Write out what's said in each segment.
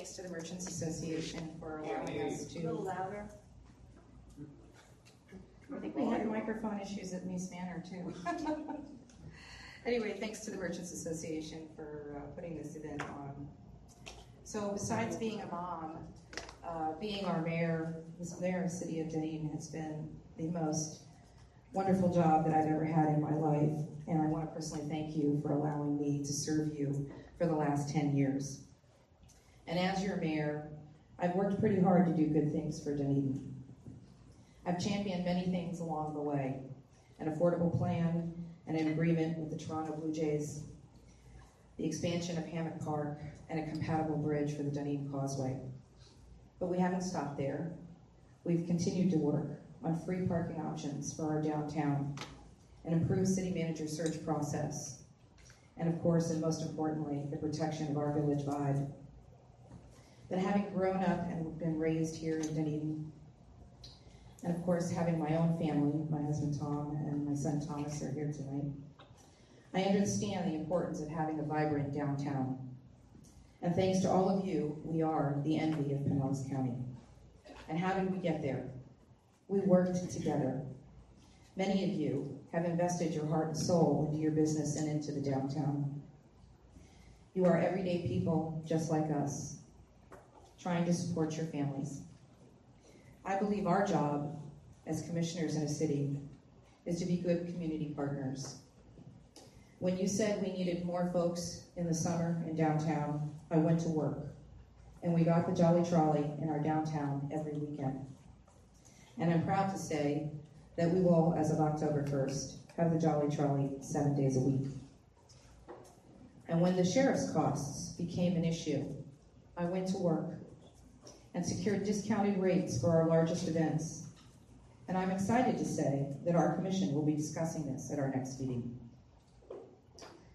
thanks to the Merchants Association for allowing us to... A little louder. I think we had microphone issues at Nice Manor too. Anyway, thanks to the Merchants Association for putting this event on. So besides being a mom, being our mayor, the mayor of the city of Dunedin has been the most wonderful job that I've ever had in my life. And I want to personally thank you for allowing me to serve you for the last 10 years. And as your mayor, I've worked pretty hard to do good things for Dunedin. I've championed many things along the way, an affordable plan, and an agreement with the Toronto Blue Jays, the expansion of Hammock Park, and a compatible bridge for the Dunedin Causeway. But we haven't stopped there. We've continued to work on free parking options for our downtown, an improved city manager search process, and of course, and most importantly, the protection of our village vibe. But having grown up and been raised here in Dunedin, and of course, having my own family, my husband Tom and my son Thomas are here tonight, I understand the importance of having a vibrant downtown. And thanks to all of you, we are the envy of Pinellas County. And how did we get there? We worked together. Many of you have invested your heart and soul into your business and into the downtown. You are everyday people just like us, trying to support your families. I believe our job as commissioners in a city is to be good community partners. When you said we needed more folks in the summer in downtown, I went to work, and we got the Jolly Trolley in our downtown every weekend. And I'm proud to say that we will, as of October 1st, have the Jolly Trolley 7 days a week. And when the sheriff's costs became an issue, I went to work and secured discounted rates for our largest events. And I'm excited to say that our commission will be discussing this at our next meeting.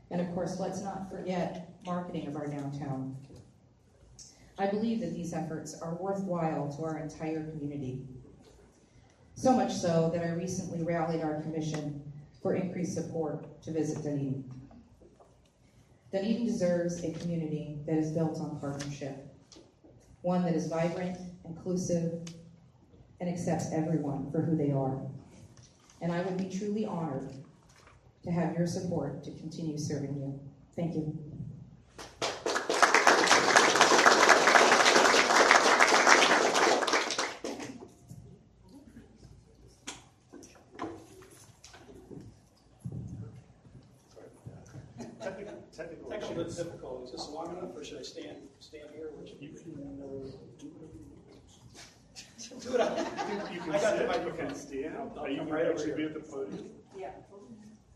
And of course, let's not forget marketing of our downtown. I believe that these efforts are worthwhile to our entire community. So much so that I recently rallied our commission for increased support to visit Dunedin. Dunedin deserves a community that is built on partnership. One that is vibrant, inclusive, and accepts everyone for who they are. And I would be truly honored to have your support to continue serving you. Thank you. Technical difficulties. Is this long enough, or should I stand here? You can do it. I got the microphone. stand. I'll You come can right over actually here. be at the podium. Yeah.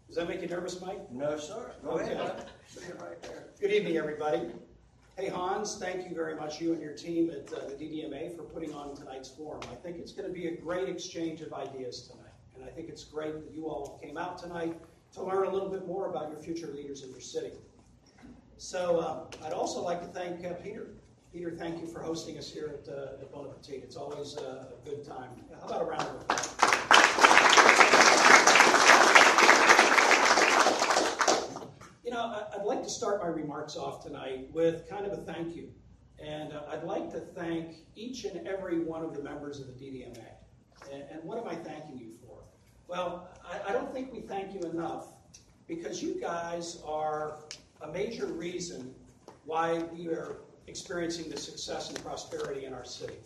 Does that make you nervous, Mike? No, sir. Go Okay. ahead. Sit right there. Good evening, everybody. Hey, Hans, thank you very much, you and your team at the DDMA, for putting on tonight's forum. I think it's going to be a great exchange of ideas tonight. And I think it's great that you all came out tonight to learn a little bit more about your future leaders in your city. So I'd also like to thank Peter. Peter, thank you for hosting us here at Bon Appetit. It's always a good time. How about a round of applause? You know, I'd like to start my remarks off tonight with kind of a thank you. And I'd like to thank each and every one of the members of the DDMA. And what am I thanking you for? Well, I don't think we thank you enough, because you guys are a major reason why we are experiencing the success and prosperity in our city.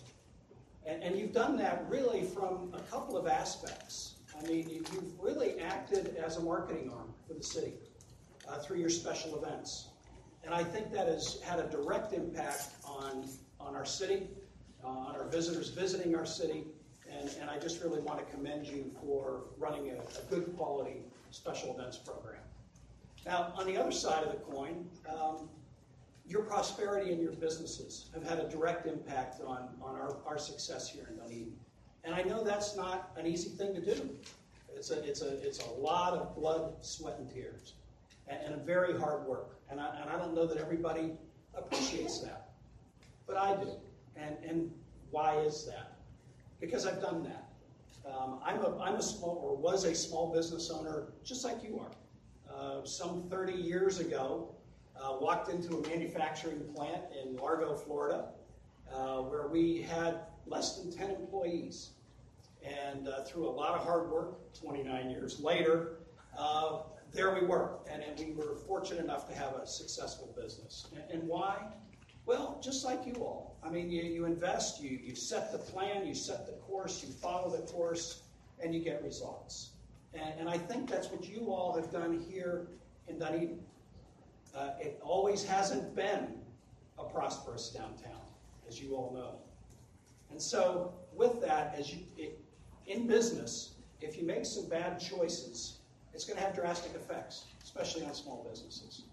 And you've done that really from a couple of aspects. I mean, you've really acted as a marketing arm for the city through your special events. And I think that has had a direct impact on our city, on our visitors visiting our city. And I just really want to commend you for running a good quality special events program. Now, on the other side of the coin, your prosperity and your businesses have had a direct impact on our success here in Dunedin. And I know that's not an easy thing to do. It's a lot of blood, sweat, and tears, and a very hard work. And I don't know that everybody appreciates that, but I do. And why is that? Because I've done that. I'm a small, or was a small business owner, just like you are. Some 30 years ago, walked into a manufacturing plant in Largo, Florida, where we had less than 10 employees. And through a lot of hard work, 29 years later, there we were. And we were fortunate enough to have a successful business. And why? Well, just like you all. I mean, you invest, you set the plan, you set the course, you follow the course, and you get results. And I think that's what you all have done here in Dunedin. It always hasn't been a prosperous downtown, as you all know. And so with that, in business, if you make some bad choices, it's going to have drastic effects, especially on small businesses.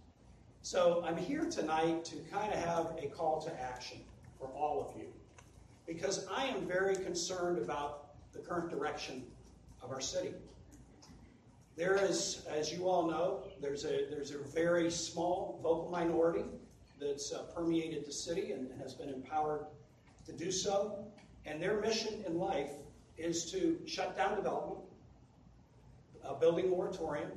So I'm here tonight to kind of have a call to action for all of you, because I am very concerned about the current direction of our city. There is, as you all know, there's a very small vocal minority that's permeated the city and has been empowered to do so. And their mission in life is to shut down development, a building moratorium,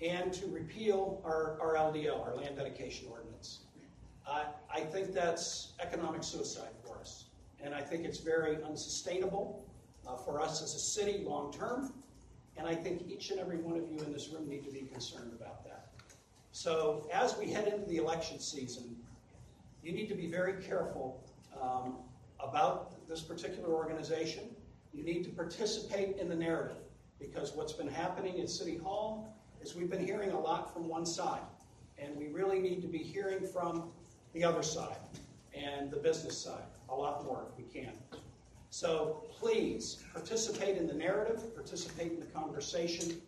and to repeal our LDO, our land dedication ordinance. I think that's economic suicide for us. And I think it's very unsustainable for us as a city long term. And I think each and every one of you in this room need to be concerned about that. So as we head into the election season, you need to be very careful about this particular organization. You need to participate in the narrative, because what's been happening at City Hall is we've been hearing a lot from one side, and we really need to be hearing from the other side and the business side a lot more if we can. So please participate in the narrative, participate in the conversation.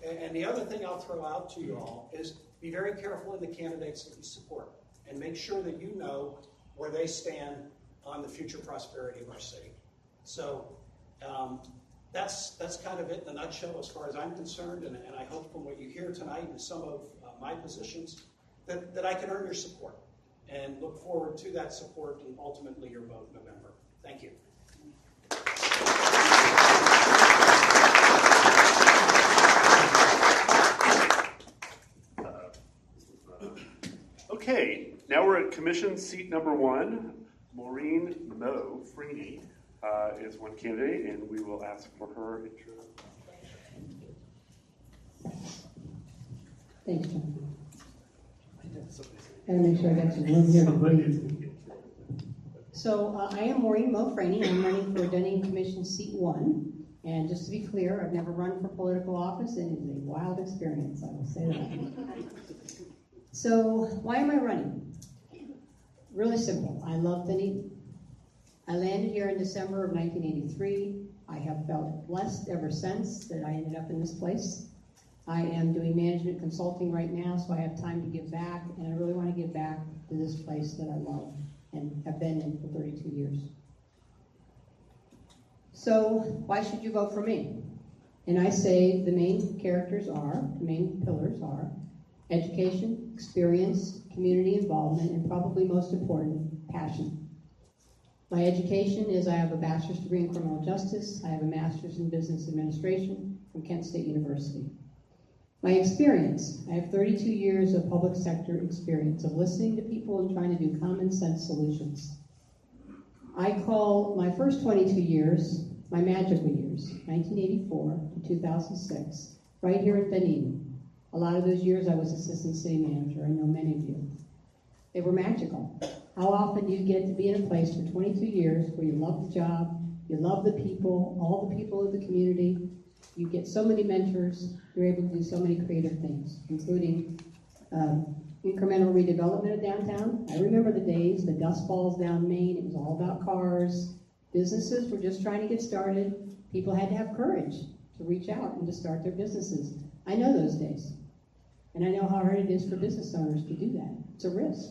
And the other thing I'll throw out to you all is be very careful in the candidates that you support, and make sure that you know where they stand on the future prosperity of our city. So that's kind of it in a nutshell as far as I'm concerned, and I hope from what you hear tonight and some of my positions that I can earn your support, and look forward to that support and ultimately your vote in November. Thank you. Okay, now we're at commission seat number 1. Maureen Moe Freeney is one candidate, and we will ask for her intro. Thanks, John. Gotta make sure I got some room here to breathe. So I am Maureen Moe Freeney. I'm running for Dunedin Commission seat 1. And just to be clear, I've never run for political office, and it is a wild experience, I will say that. So why am I running? Really simple. I love Dunedin. I landed here in December of 1983. I have felt blessed ever since that I ended up in this place. I am doing management consulting right now, so I have time to give back, and I really want to give back to this place that I love and have been in for 32 years. So why should you vote for me? And I say the main pillars are education, experience, community involvement, and probably most important, passion. My education is I have a bachelor's degree in criminal justice. I have a master's in business administration from Kent State University. My experience, I have 32 years of public sector experience of listening to people and trying to do common sense solutions. I call my first 22 years my magical years, 1984 to 2006, right here in Dunedin. A lot of those years I was assistant city manager. I know many of you. They were magical. How often do you get to be in a place for 22 years where you love the job, you love the people, all the people of the community, you get so many mentors, you're able to do so many creative things, including incremental redevelopment of downtown. I remember the days, the dust balls down Main, it was all about cars. Businesses were just trying to get started. People had to have courage to reach out and to start their businesses. I know those days. And I know how hard it is for business owners to do that. It's a risk.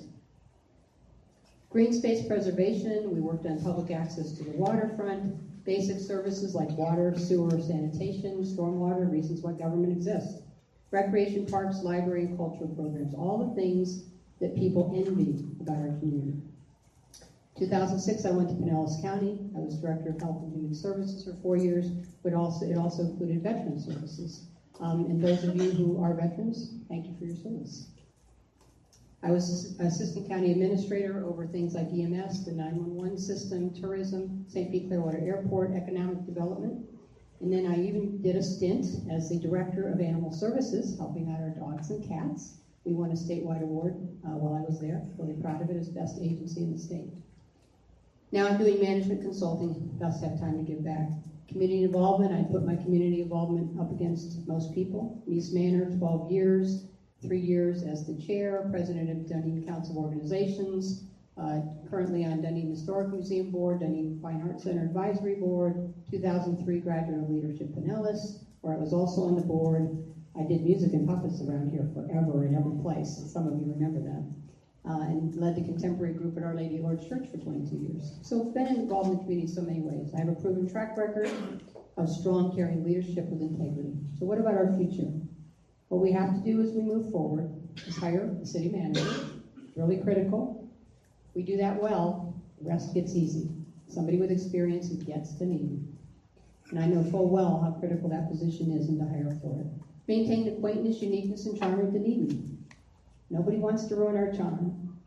Green space preservation, we worked on public access to the waterfront, basic services like water, sewer, sanitation, stormwater, reasons why government exists. Recreation parks, library, and cultural programs, all the things that people envy about our community. 2006, I went to Pinellas County. I was Director of Health and Human Services for 4 years, but it also included veteran services. And those of you who are veterans, thank you for your service. I was assistant county administrator over things like EMS, the 911 system, tourism, St. Pete Clearwater Airport, economic development. And then I even did a stint as the director of animal services, helping out our dogs and cats. We won a statewide award while I was there. Really proud of it as best agency in the state. Now I'm doing management consulting, thus have time to give back. Community involvement, I put my community involvement up against most people. East Manor, 12 years, 3 years as the chair, president of Dunedin Council of Organizations, currently on Dunedin Historic Museum Board, Dunedin Fine Arts Center Advisory Board, 2003 Graduate of Leadership Pinellas, where I was also on the board. I did music and puppets around here forever in every place. Some of you remember that. And led the contemporary group at Our Lady of Lourdes Church for 22 years. So I've been involved in the community in so many ways. I have a proven track record of strong, caring leadership with integrity. So what about our future? What we have to do as we move forward is hire a city manager. It's really critical. If we do that well, the rest gets easy. Somebody with experience who gets to need. And I know full well how critical that position is and to hire for it. Maintain the quaintness, uniqueness, and charm of Dunedin. Nobody wants to ruin our charm.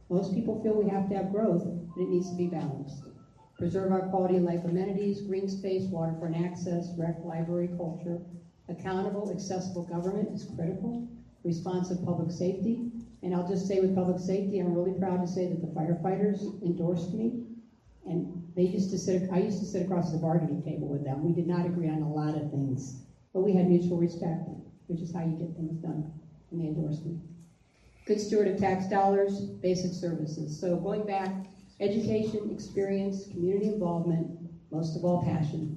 Most people feel we have to have growth, but it needs to be balanced. Preserve our quality of life amenities, green space, waterfront access, rec, library, culture. Accountable, accessible government is critical. Responsive public safety. And I'll just say with public safety, I'm really proud to say that the firefighters endorsed me. And I used to sit across the bargaining table with them. We did not agree on a lot of things, but we had mutual respect, which is how you get things done. And they endorsed me. Good steward of tax dollars, basic services. So going back, education, experience, community involvement, most of all passion.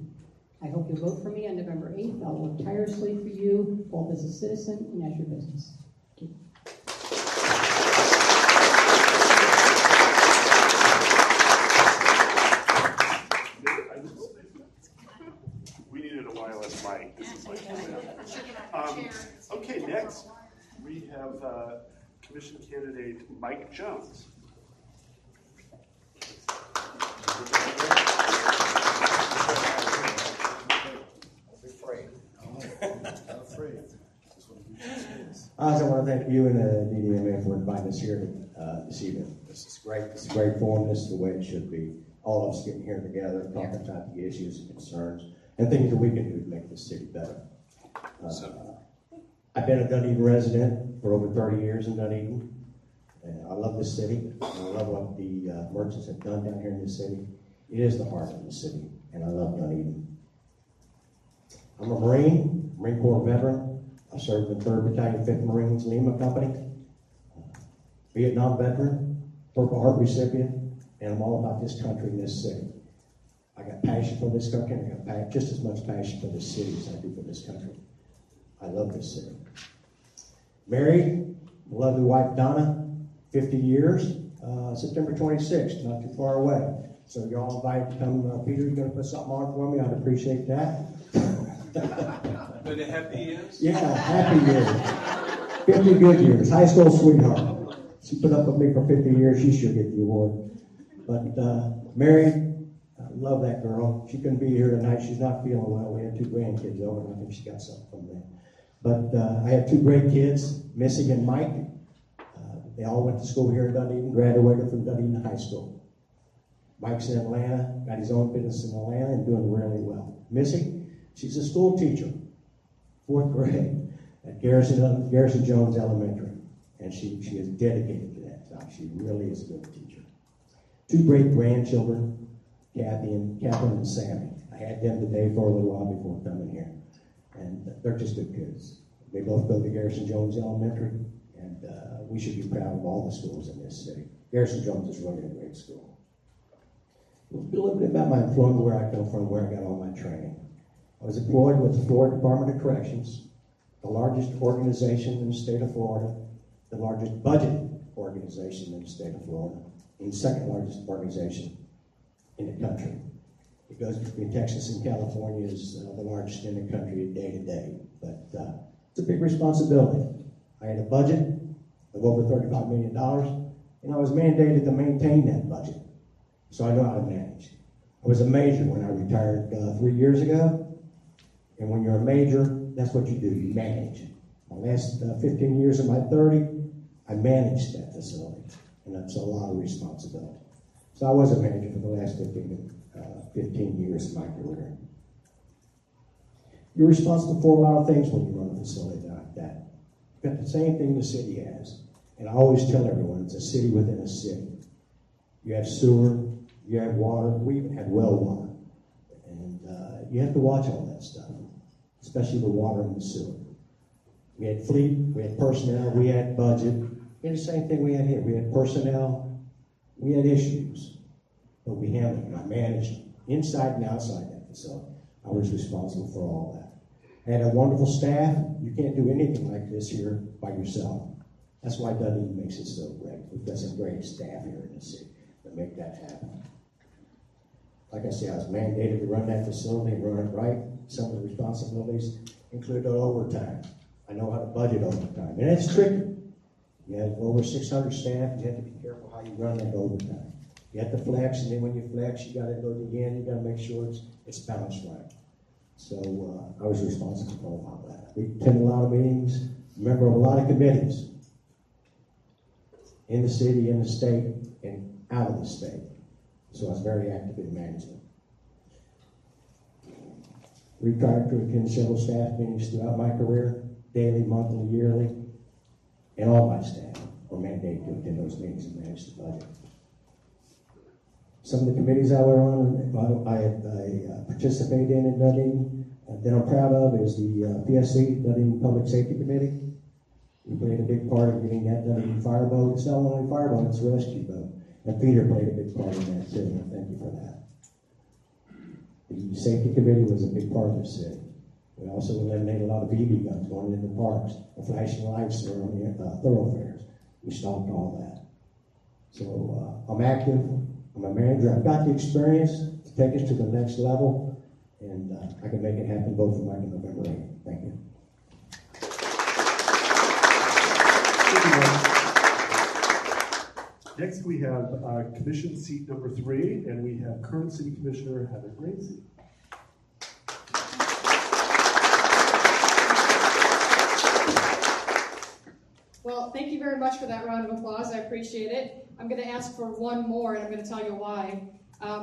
I hope you'll vote for me on November 8th. I'll work tirelessly for you, both as a citizen and as your business. Thank you. We needed a wireless mic. This is like, okay, next we have Commission candidate Mike Jones. I also want to thank you and the DDMA for inviting us here this evening. This is great. This is a great forum. This is the way it should be. All of us getting here together, talking about the issues and concerns and things that we can do to make this city better. I've been a Dunedin resident for over 30 years in Dunedin. And I love this city. I love what the merchants have done down here in this city. It is the heart of the city, and I love Dunedin. I'm a Marine Corps veteran. I served in 3rd Battalion, 5th Marines, Lima Company. Vietnam veteran, Purple Heart recipient, and I'm all about this country and this city. I got passion for this country, and I got just as much passion for this city as I do for this country. I love this city. Married, lovely wife Donna, 50 years, September 26th, not too far away. So you're all invited to come. Peter, you're going to put something on for me? I'd appreciate that. But the happy years? Yeah, happy years. 50 good years. High school sweetheart. She put up with me for 50 years. She should get the award. But married, I love that girl. She couldn't be here tonight. She's not feeling well. We had 2 grandkids over, and I think she got something from them. But I have 2 great kids, Missy and Mike. They all went to school here in Dunedin, graduated from Dunedin High School. Mike's in Atlanta, got his own business in Atlanta, and doing really well. Missy, she's a school teacher, 4th grade, at Garrison Jones Elementary. And she is dedicated to that job. She really is a good teacher. 2 great grandchildren, Catherine and Sammy. I had them today for a little while before coming here. And they're just good kids. They both go to Garrison Jones Elementary, and we should be proud of all the schools in this city. Garrison Jones is really a great school. A little bit about my employment, where I come from, where I got all my training. I was employed with the Florida Department of Corrections, the largest organization in the state of Florida, the largest budget organization in the state of Florida, and the 2nd largest organization in the country. It goes between Texas and California is the largest in the country day to day. But it's a big responsibility. I had a budget of over $35 million, and I was mandated to maintain that budget. So I know how to manage. I was a major when I retired 3 years ago. And when you're a major, that's what you do. You manage. My last 15 years of my 30, I managed that facility, and that's a lot of responsibility. So I was a manager for the last 15 years of my career. You're responsible for a lot of things when you run a facility like that. You've got the same thing the city has. And I always tell everyone, it's a city within a city. You have sewer, you have water, we even have well water. And you have to watch all that stuff, especially the water and the sewer. We had fleet, we had personnel, we had budget. We had the same thing we had here. We had personnel, we had issues, but we handled them. I managed them, inside and outside that facility. I was responsible for all that. I had a wonderful staff. You can't do anything like this here by yourself. That's why Dunedin makes it so great. We've got some great staff here in the city that make that happen. Like I said, I was mandated to run that facility and run it right. Some of the responsibilities included overtime. I know how to budget overtime, and it's tricky. You have over 600 staff. You have to be careful how you run that overtime. You have to flex, and then when you flex, you got to go to the end. You got to make sure it's balanced right. So I was responsible for all that. We attended a lot of meetings, member of a lot of committees in the city, in the state, and out of the state. So I was very active in management. Required to attend several staff meetings throughout my career, daily, monthly, yearly, and all my staff were mandated to attend those meetings and manage the budget. Some of the committees I was on, I participated in Dunedin, that I'm proud of is the PSC, Dunedin Public Safety Committee. We played a big part in getting that Dunedin fireboat. It's not only a fireboat, it's a rescue boat. And Peter played a big part in that too, and thank you for that. The safety committee was a big part of the city. We also eliminated a lot of BB guns going into parks, the flashing lights that were on the thoroughfares. We stopped all that. So I'm active. I'm a manager. I've got the experience to take us to the next level, and I can make it happen both for Mike and November 8th. Thank you. Next, we have commission seat number 3, and we have current city commissioner Heather Gracie. Well, thank you very much for that round of applause. I appreciate it. I'm going to ask for one more, and I'm going to tell you why.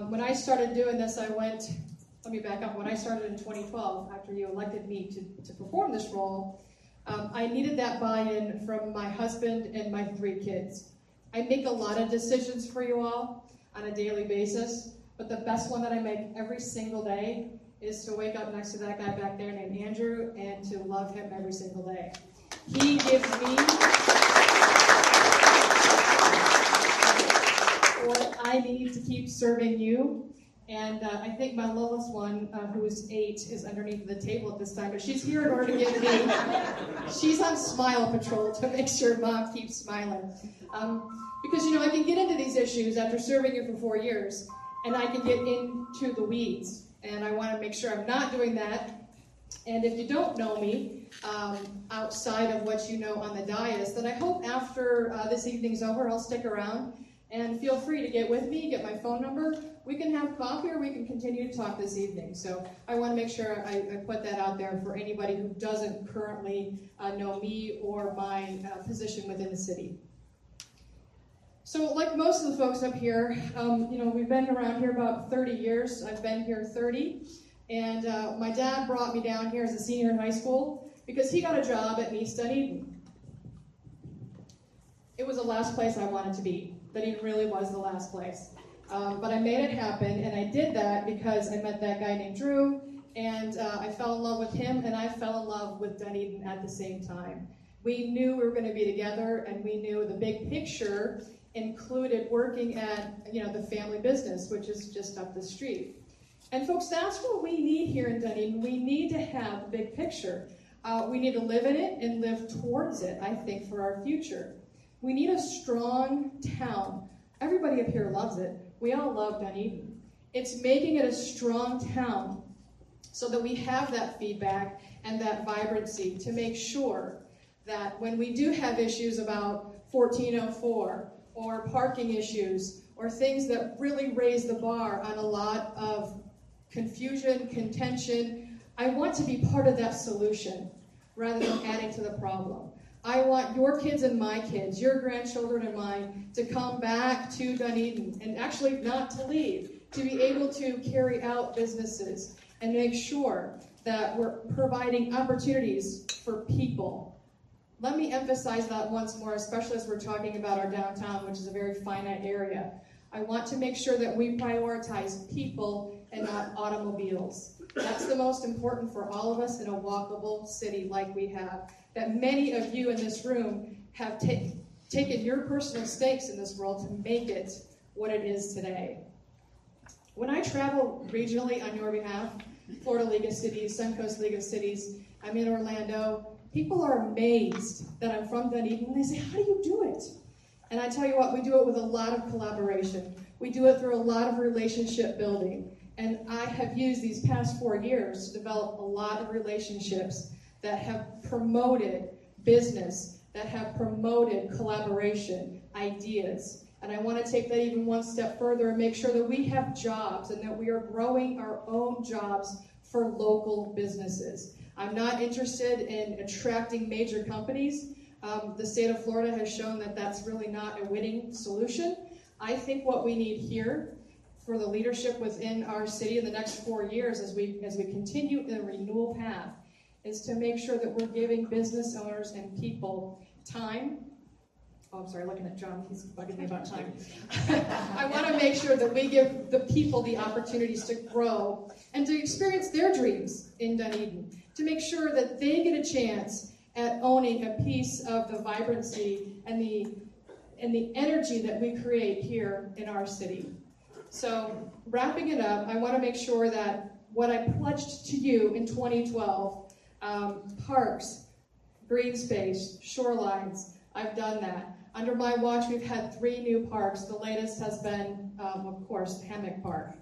When I started doing this, let me back up. When I started in 2012, after you elected me to perform this role, I needed that buy-in from my husband and my 3 kids. I make a lot of decisions for you all on a daily basis, but the best one that I make every single day is to wake up next to that guy back there named Andrew and to love him every single day. He gives me what I need to keep serving you. And I think my littlest one, who is 8, is underneath the table at this time, but she's here in order to get me. She's on smile patrol to make sure Mom keeps smiling. Because, I can get into these issues after serving you for 4 years, and I can get into the weeds. And I want to make sure I'm not doing that. And if you don't know me, outside of what you know on the dais, then I hope after this evening's over, I'll stick around. And feel free to get with me, get my phone number. We can have coffee or we can continue to talk this evening. So I want to make sure I put that out there for anybody who doesn't currently know me or my position within the city. So like most of the folks up here, we've been around here about 30 years. I've been here 30. And my dad brought me down here as a senior in high school because he got a job at East Dunedin. It was the last place I wanted to be. Dunedin really was the last place. But I made it happen, and I did that because I met that guy named Drew, and I fell in love with him, and I fell in love with Dunedin at the same time. We knew we were going to be together, and we knew the big picture included working at the family business, which is just up the street. And folks, that's what we need here in Dunedin. We need to have a big picture. We need to live in it and live towards it, I think, for our future. We need a strong town. Everybody up here loves it. We all love Dunedin. It's making it a strong town so that we have that feedback and that vibrancy to make sure that when we do have issues about 1404 or parking issues or things that really raise the bar on a lot of confusion, contention, I want to be part of that solution rather than adding to the problem. I want your kids and my kids, your grandchildren and mine, to come back to Dunedin, and actually not to leave, to be able to carry out businesses and make sure that we're providing opportunities for people. Let me emphasize that once more, especially as we're talking about our downtown, which is a very finite area. I want to make sure that we prioritize people and not automobiles. That's the most important for all of us in a walkable city like we have. That many of you in this room have taken your personal stakes in this world to make it what it is today. When I travel regionally on your behalf, Florida League of Cities, Suncoast League of Cities, I'm in Orlando, people are amazed that I'm from Dunedin, and they say, how do you do it? And I tell you what, we do it with a lot of collaboration. We do it through a lot of relationship building. And I have used these past 4 years to develop a lot of relationships that have promoted business, that have promoted collaboration, ideas. And I want to take that even one step further and make sure that we have jobs and that we are growing our own jobs for local businesses. I'm not interested in attracting major companies. The state of Florida has shown that that's really not a winning solution. I think what we need here for the leadership within our city in the next 4 years as we continue the renewal path is to make sure that we're giving business owners and people time. Oh, I'm sorry, looking at John, he's bugging me about time. I want to make sure that we give the people the opportunities to grow and to experience their dreams in Dunedin, to make sure that they get a chance at owning a piece of the vibrancy and the energy that we create here in our city. So, wrapping it up, I want to make sure that what I pledged to you in 2012, parks, green space, shorelines, I've done that. Under my watch, we've had 3 new parks. The latest has been, of course, Hammock Park.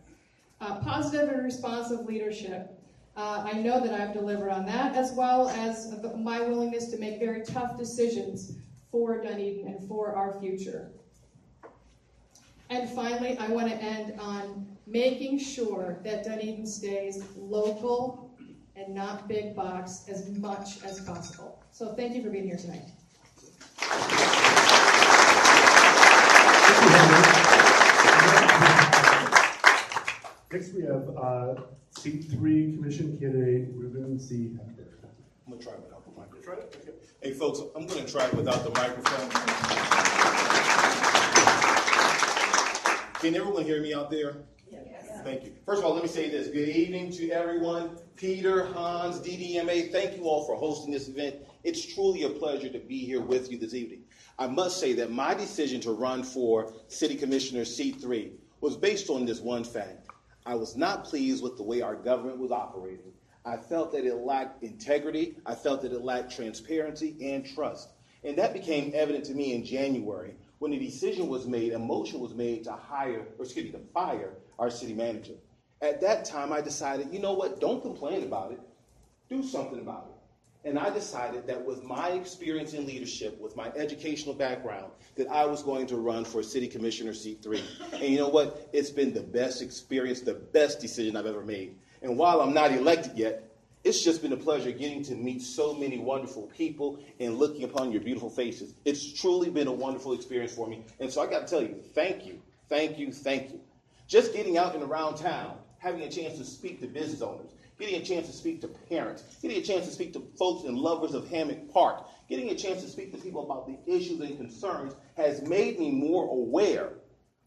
Positive and responsive leadership. I know that I've delivered on that, as well as my willingness to make very tough decisions for Dunedin and for our future. And finally, I want to end on making sure that Dunedin stays local and not big box as much as possible. So thank you for being here tonight. Next we have seat 3 commission candidate Ruben C. Hepburn. I'm going to try it without the microphone. Try it? Okay. Hey, folks, I'm going to try it without the microphone. Can everyone hear me out there? Yes. Thank you. First of all, let me say this. Good evening to everyone. Peter, Hans, DDMA, thank you all for hosting this event. It's truly a pleasure to be here with you this evening. I must say that my decision to run for City Commissioner seat 3 was based on this one fact. I was not pleased with the way our government was operating. I felt that it lacked integrity. I felt that it lacked transparency and trust. And that became evident to me in January when a decision was made, a motion was made to fire our city manager. At that time, I decided, you know what, don't complain about it. Do something about it. And I decided that with my experience in leadership, with my educational background, that I was going to run for City Commissioner seat 3. And you know what? It's been the best experience, the best decision I've ever made. And while I'm not elected yet, it's just been a pleasure getting to meet so many wonderful people and looking upon your beautiful faces. It's truly been a wonderful experience for me. And so I got to tell you, thank you, thank you, thank you. Just getting out and around town, having a chance to speak to business owners, getting a chance to speak to parents, getting a chance to speak to folks and lovers of Hammock Park, getting a chance to speak to people about the issues and concerns has made me more aware,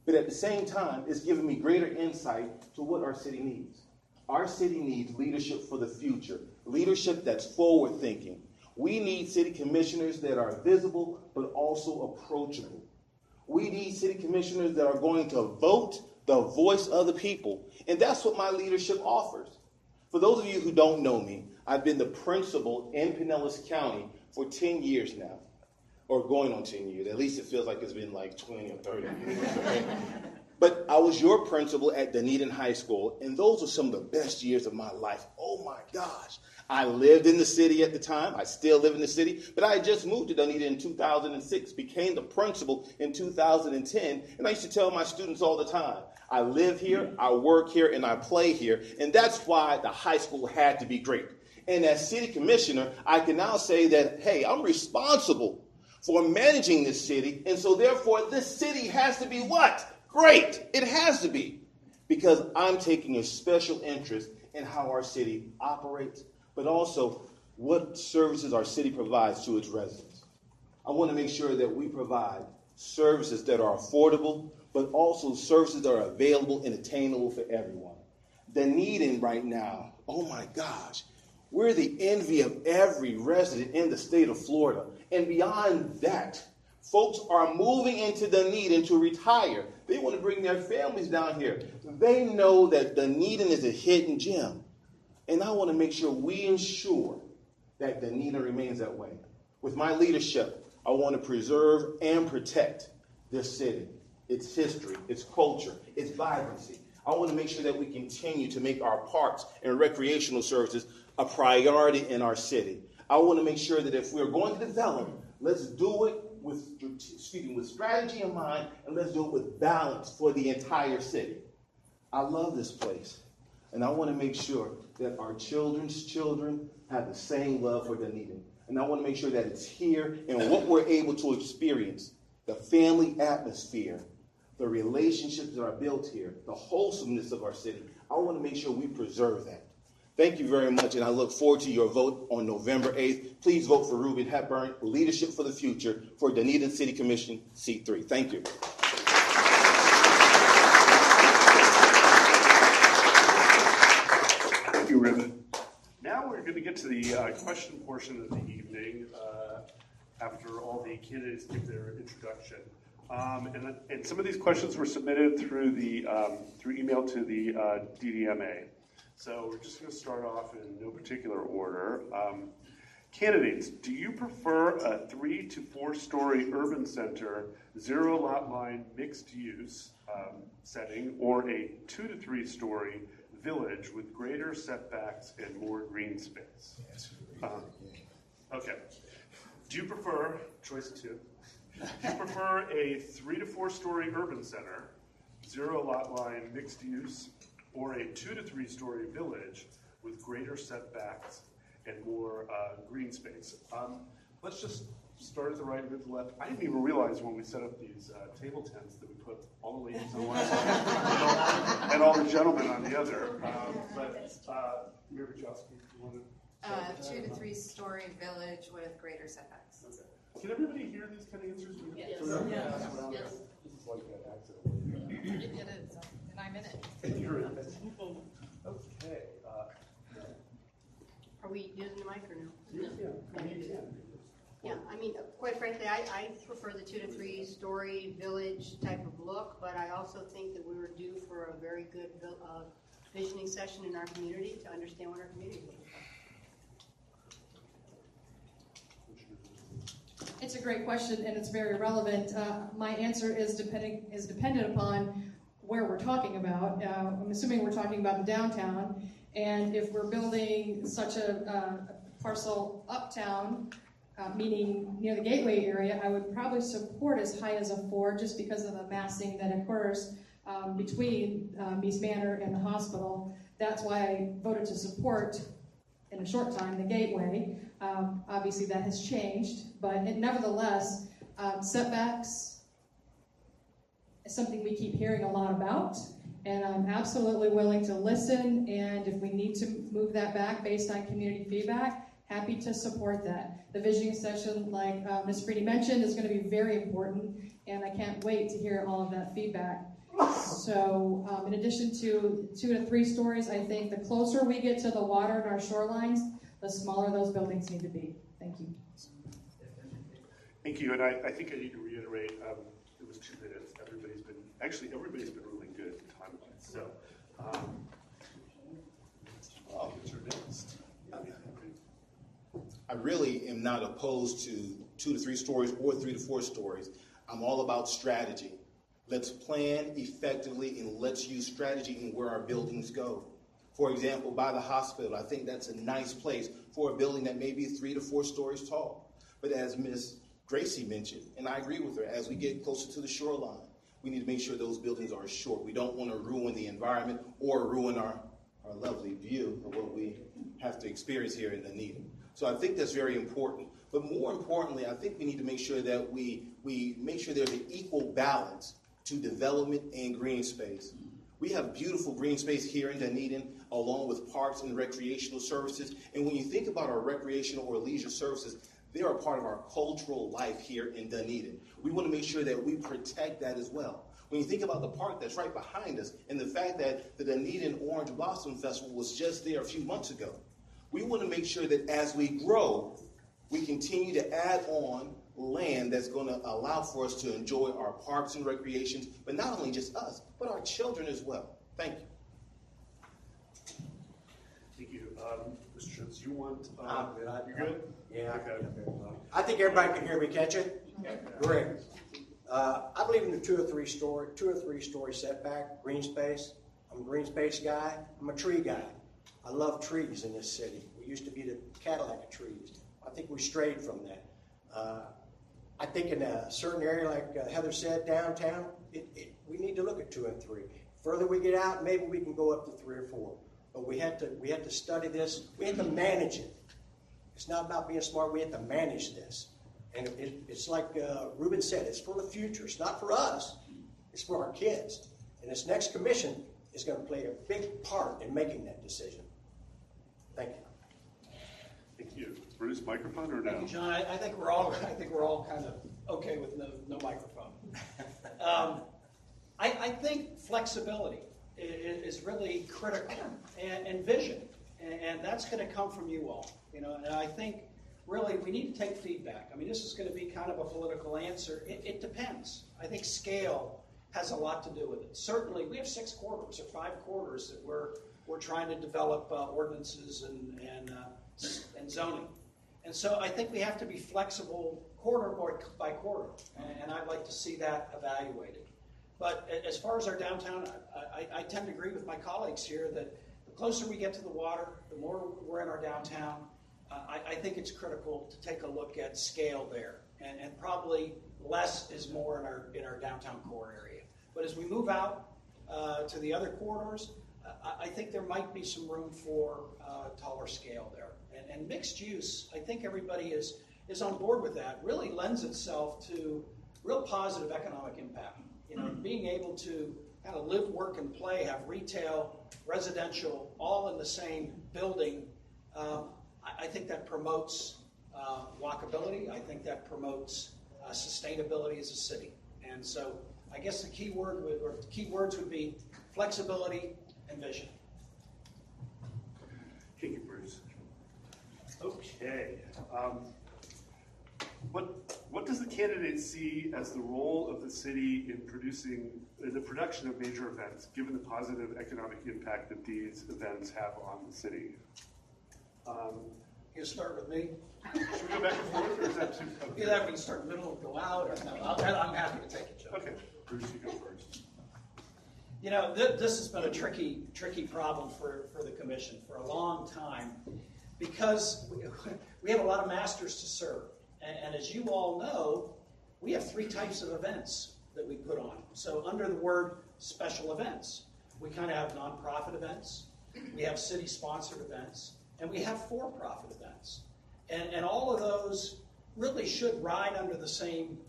but at the same time, it's given me greater insight to what our city needs. Our city needs leadership for the future, leadership that's forward-thinking. We need city commissioners that are visible, but also approachable. We need city commissioners that are going to vote the voice of the people, and that's what my leadership offers. For those of you who don't know me, I've been the principal in Pinellas County for 10 years now, or going on 10 years. At least it feels like it's been like 20 or 30 years. Okay? But I was your principal at Dunedin High School, and those were some of the best years of my life. Oh my gosh. I lived in the city at the time. I still live in the city, but I had just moved to Dunedin in 2006, became the principal in 2010, and I used to tell my students all the time, I live here, I work here, and I play here, and that's why the high school had to be great. And as city commissioner, I can now say that, hey, I'm responsible for managing this city. And so therefore, this city has to be what? Great. It has to be. Because I'm taking a special interest in how our city operates, but also what services our city provides to its residents. I want to make sure that we provide services that are affordable, but also services that are available and attainable for everyone. Dunedin right now, oh my gosh, we're the envy of every resident in the state of Florida. And beyond that, folks are moving into Dunedin to retire. They want to bring their families down here. They know that Dunedin is a hidden gem. And I want to make sure we ensure that Dunedin remains that way. With my leadership, I want to preserve and protect this city, its history, its culture, its vibrancy. I want to make sure that we continue to make our parks and recreational services a priority in our city. I want to make sure that if we're going to develop, let's do it with strategy in mind, and let's do it with balance for the entire city. I love this place, and I want to make sure that our children's children have the same love for Dunedin. And I want to make sure that it's here and what we're able to experience, the family atmosphere, the relationships that are built here, the wholesomeness of our city. I want to make sure we preserve that. Thank you very much, and I look forward to your vote on November 8th. Please vote for Ruben Hepburn, Leadership for the Future, for Dunedin City Commission, Seat 3. Thank you. Thank you, Ruben. Now we're going to get to the question portion of the evening after all the candidates give their introduction. And some of these questions were submitted through email to the DDMA. So we're just going to start off in no particular order. Candidates, do you prefer a 3 to 4 story urban center, 0 lot line mixed use setting, or a 2 to 3 story village with greater setbacks and more green space? Okay. Do you prefer, choice 2, do you prefer a 3 to 4 story urban center, 0 lot line mixed use, or a 2 to 3 story village with greater setbacks and more green space? Let's just start at the right and move to the left. I didn't even realize when we set up these table tents that we put all the ladies on one side and all the gentlemen on the other. Mayor Bajowski, you want to? 2 to 3 story village with greater setbacks. Okay. Can everybody hear these kind of answers? Yes. Yes. This is like an accident. It is, and I'm in it. Okay. Are we using the mic or no? Yeah. Yeah, I mean, quite frankly, I prefer the 2 to 3 story village type of look, but I also think that we were due for a very good visioning session in our community to understand what our community is looking for. It's a great question, and it's very relevant. My answer is dependent upon where we're talking about. I'm assuming we're talking about in downtown, and if we're building such a parcel uptown, meaning near the gateway area, I would probably support as high as a 4 just because of the massing that occurs between East Manor and the hospital. That's why I voted to support, in a short time, the gateway. Obviously that has changed, but nevertheless, setbacks is something we keep hearing a lot about, and I'm absolutely willing to listen, and if we need to move that back based on community feedback, happy to support that. The visioning session, like Ms. Freeney mentioned, is going to be very important, and I can't wait to hear all of that feedback. So in addition to 2 to 3 stories, I think the closer we get to the water and our shorelines, the smaller those buildings need to be. Thank you. Thank you, and I think I need to reiterate, it was 2 minutes. Everybody's been really good time-wise. So, what's your next? I really am not opposed to 2 to 3 stories or 3 to 4 stories. I'm all about strategy. Let's plan effectively, and let's use strategy in where our buildings go. For example, by the hospital, I think that's a nice place for a building that may be 3 to 4 stories tall. But as Ms. Gracie mentioned, and I agree with her, as we get closer to the shoreline, we need to make sure those buildings are short. We don't want to ruin the environment or ruin our lovely view of what we have to experience here in Dunedin. So I think that's very important. But more importantly, I think we need to make sure that we make sure there's an equal balance to development and green space. We have beautiful green space here in Dunedin, along with parks and recreational services. And when you think about our recreational or leisure services, they are a part of our cultural life here in Dunedin. We want to make sure that we protect that as well. When you think about the park that's right behind us and the fact that the Dunedin Orange Blossom Festival was just there a few months ago, we want to make sure that as we grow, we continue to add on land that's going to allow for us to enjoy our parks and recreations, but not only just us, but our children as well. Thank you. Thank you. Mr. Schultz, you want, you good? good? Yeah. Okay. I think everybody can hear me. Catch it? Great. I believe in the two or three story setback, green space. I'm a green space guy. I'm a tree guy. I love trees in this city. We used to be the Cadillac of trees. I think we strayed from that. I think in a certain area, like Heather said, downtown, we need to look at 2 and 3. Further we get out, maybe we can go up to 3 or 4. But we have to study this. We have to manage it. It's not about being smart. We have to manage this. And it's like Ruben said, it's for the future. It's not for us. It's for our kids. And this next commission is going to play a big part in making that decision. Thank you. Thank you. Bruce, microphone or no? Thank you, John. I think we're all kind of okay with no microphone. I think flexibility is really critical, and vision, and that's going to come from you all. And I think really we need to take feedback. I mean, this is going to be kind of a political answer. It depends. I think scale has a lot to do with it. Certainly, we have 6 quarters or 5 quarters that we're trying to develop ordinances and zoning. And so I think we have to be flexible quarter by quarter, and I'd like to see that evaluated. But as far as our downtown, I tend to agree with my colleagues here that the closer we get to the water, the more we're in our downtown. I think it's critical to take a look at scale there, and probably less is more in our downtown core area. But as we move out to the other corridors, I think there might be some room for taller scale there. And mixed use, I think everybody is on board with that, really lends itself to real positive economic impact. Being able to kind of live, work, and play, have retail, residential, all in the same building, I think that promotes walkability. I think that promotes sustainability as a city. And so I guess the key words would be flexibility and vision. Thank you, Bruce. Okay. What does the candidate see as the role of the city in the production of major events, given the positive economic impact that these events have on the city? You start with me. Should we go back and forth, or is that too? Okay. Either we can start middle and go out, or no, I'm happy to take it, Joe. Okay, Bruce, you go first. This has been a tricky problem for the commission for a long time, because we have a lot of masters to serve. And as you all know, we have 3 types of events that we put on. So under the word special events, we kind of have nonprofit events, we have city-sponsored events, and we have for-profit events. And all of those really should ride under the same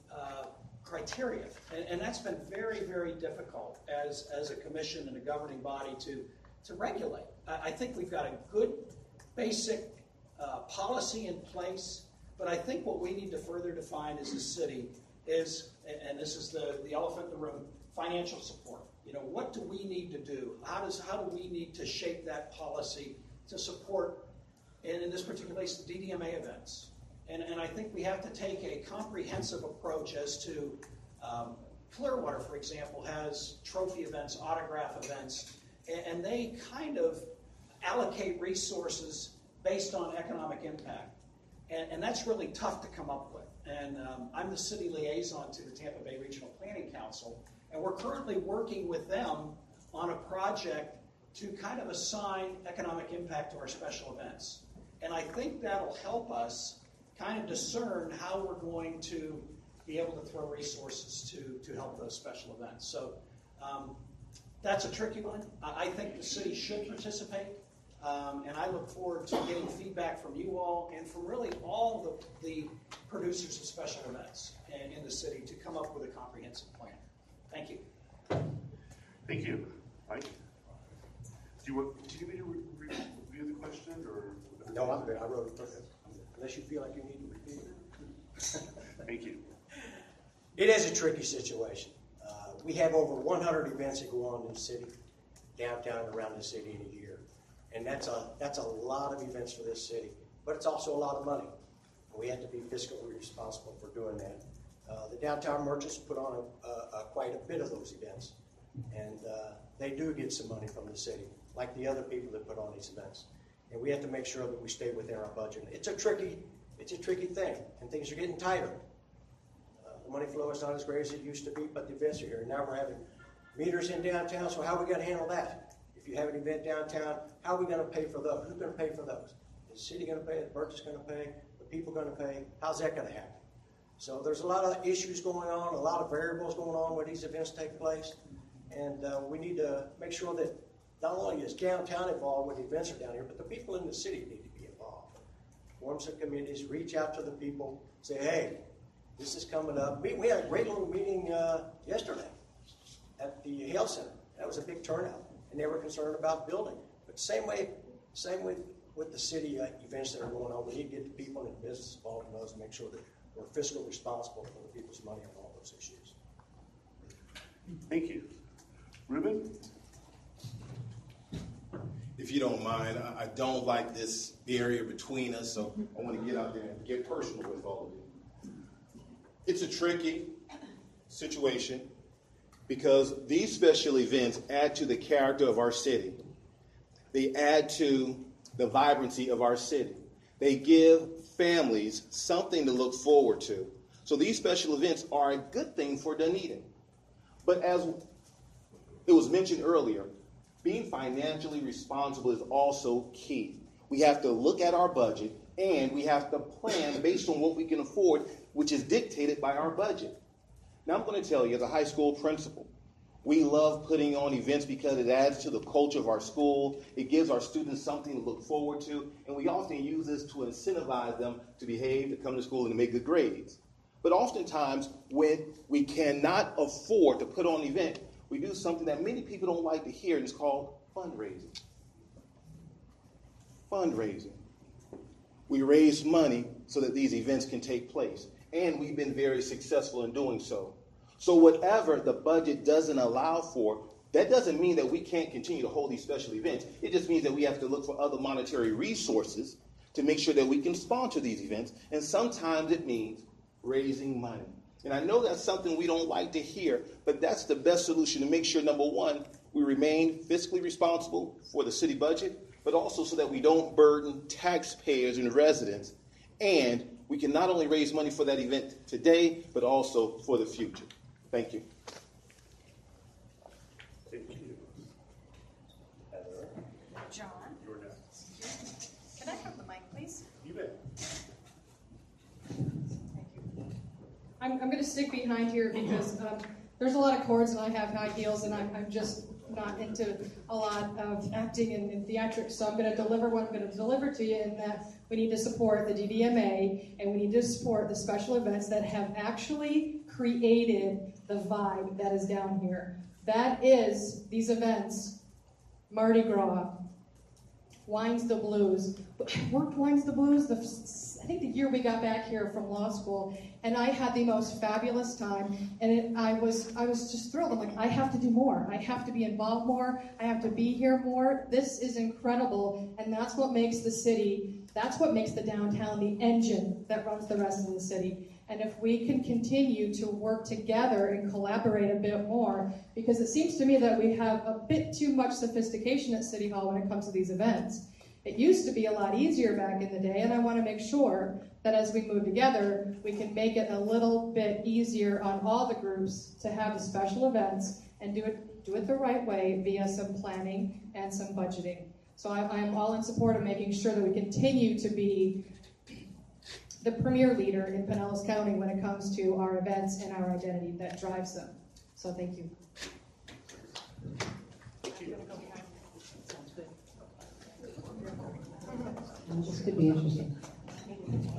criteria. And that's been very, very difficult as a commission and a governing body to regulate. I think we've got a good basic policy in place, but I think what we need to further define as a city is, and this is the elephant in the room, financial support. What do we need to do? How do we need to shape that policy to support, and in this particular case, the DDMA events? And I think we have to take a comprehensive approach as to Clearwater, for example, has trophy events, autograph events, and they kind of allocate resources based on economic impact. And that's really tough to come up with. And I'm the city liaison to the Tampa Bay Regional Planning Council, and we're currently working with them on a project to kind of assign economic impact to our special events. And I think that'll help us kind of discern how we're going to be able to throw resources to help those special events. So that's a tricky one. I think the city should participate. And I look forward to getting feedback from you all and from really all the producers of special events in the city to come up with a comprehensive plan. Thank you. Thank you. Mike? Do you need me to review the question, or? No, I'm good. I wrote it first. Unless you feel like you need to repeat it. Thank you. It is a tricky situation. We have over 100 events that go on in the city, downtown and around the city in a year. And that's a lot of events for this city, but it's also a lot of money. We have to be fiscally responsible for doing that. The downtown merchants put on quite a bit of those events, and they do get some money from the city, like the other people that put on these events. And we have to make sure that we stay within our budget. It's a tricky thing, and things are getting tighter. The money flow is not as great as it used to be, but the events are here. Now we're having meters in downtown, so how are we going to handle that? If you have an event downtown, how are we going to pay for those? Who's going to pay for those? Is the city going to pay? The merchants going to pay? The people going to pay? How's that going to happen? So there's a lot of issues going on, a lot of variables going on when these events take place, and we need to make sure that not only is downtown involved when the events are down here, but the people in the city need to be involved. Form some committees, reach out to the people, say, hey, this is coming up. We had a great little meeting yesterday at the Hale Center. That was a big turnout, and they were concerned about building. But same way with the city events that are going on. We need to get the people and the business involved in those and make sure that we're fiscally responsible for the people's money on all those issues. Thank you. Ruben? If you don't mind, I don't like this barrier between us, so I want to get out there and get personal with all of you. It's a tricky situation because these special events add to the character of our city. They add to the vibrancy of our city. They give families something to look forward to. So these special events are a good thing for Dunedin. But as it was mentioned earlier, being financially responsible is also key. We have to look at our budget and we have to plan based on what we can afford, which is dictated by our budget. Now I'm going to tell you, as a high school principal, we love putting on events because it adds to the culture of our school. It gives our students something to look forward to, and we often use this to incentivize them to behave, to come to school, and to make good grades. But oftentimes, when we cannot afford to put on an event, we do something that many people don't like to hear, and it's called fundraising. Fundraising. We raise money so that these events can take place, and we've been very successful in doing so. So whatever the budget doesn't allow for, that doesn't mean that we can't continue to hold these special events. It just means that we have to look for other monetary resources to make sure that we can sponsor these events, and sometimes it means raising money. And I know that's something we don't like to hear, but that's the best solution to make sure, number one, we remain fiscally responsible for the city budget, but also so that we don't burden taxpayers and residents, and we can not only raise money for that event today, but also for the future. Thank you. Thank you. Heather? John, You're next. can I have the mic, please? You bet. Thank you. I'm going to stick behind here because there's a lot of chords and I have high heels and I'm just not into a lot of acting and theatrics. So I'm going to deliver what I'm going to deliver to you in that we need to support the DDMA and we need to support the special events that have actually created the vibe that is down here. That is these events, Mardi Gras, Wines the Blues. Worked Wines the Blues, I think the year we got back here from law school, and I had the most fabulous time, and I was just thrilled. I'm like, I have to do more. I have to be involved more. I have to be here more. This is incredible, and that's what makes the city, that's what makes the downtown the engine that runs the rest of the city. And if we can continue to work together and collaborate a bit more, because it seems to me that we have a bit too much sophistication at City Hall when it comes to these events. It used to be a lot easier back in the day, and I want to make sure that as we move together, we can make it a little bit easier on all the groups to have the special events and do it the right way via some planning and some budgeting. So I'm all in support of making sure that we continue to be the premier leader in Pinellas County when it comes to our events and our identity that drives them. So thank you. Thank you. This could be interesting.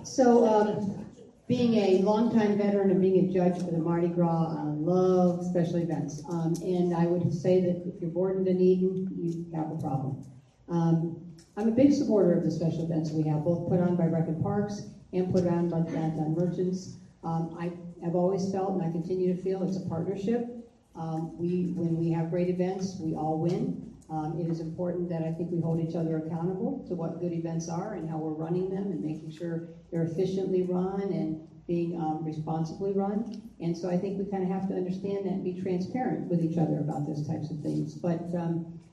So, being a longtime veteran and being a judge for the Mardi Gras, I love special events. And I would say that if you're born in Dunedin, you have a problem. I'm a big supporter of the special events we have, both put on by Rec and Parks and put on by Downtown Merchants. I have always felt, and I continue to feel, it's a partnership. When we have great events, we all win. It is important that I think we hold each other accountable to what good events are and how we're running them and making sure they're efficiently run and being responsibly run. And so I think we kind of have to understand that and be transparent with each other about those types of things. But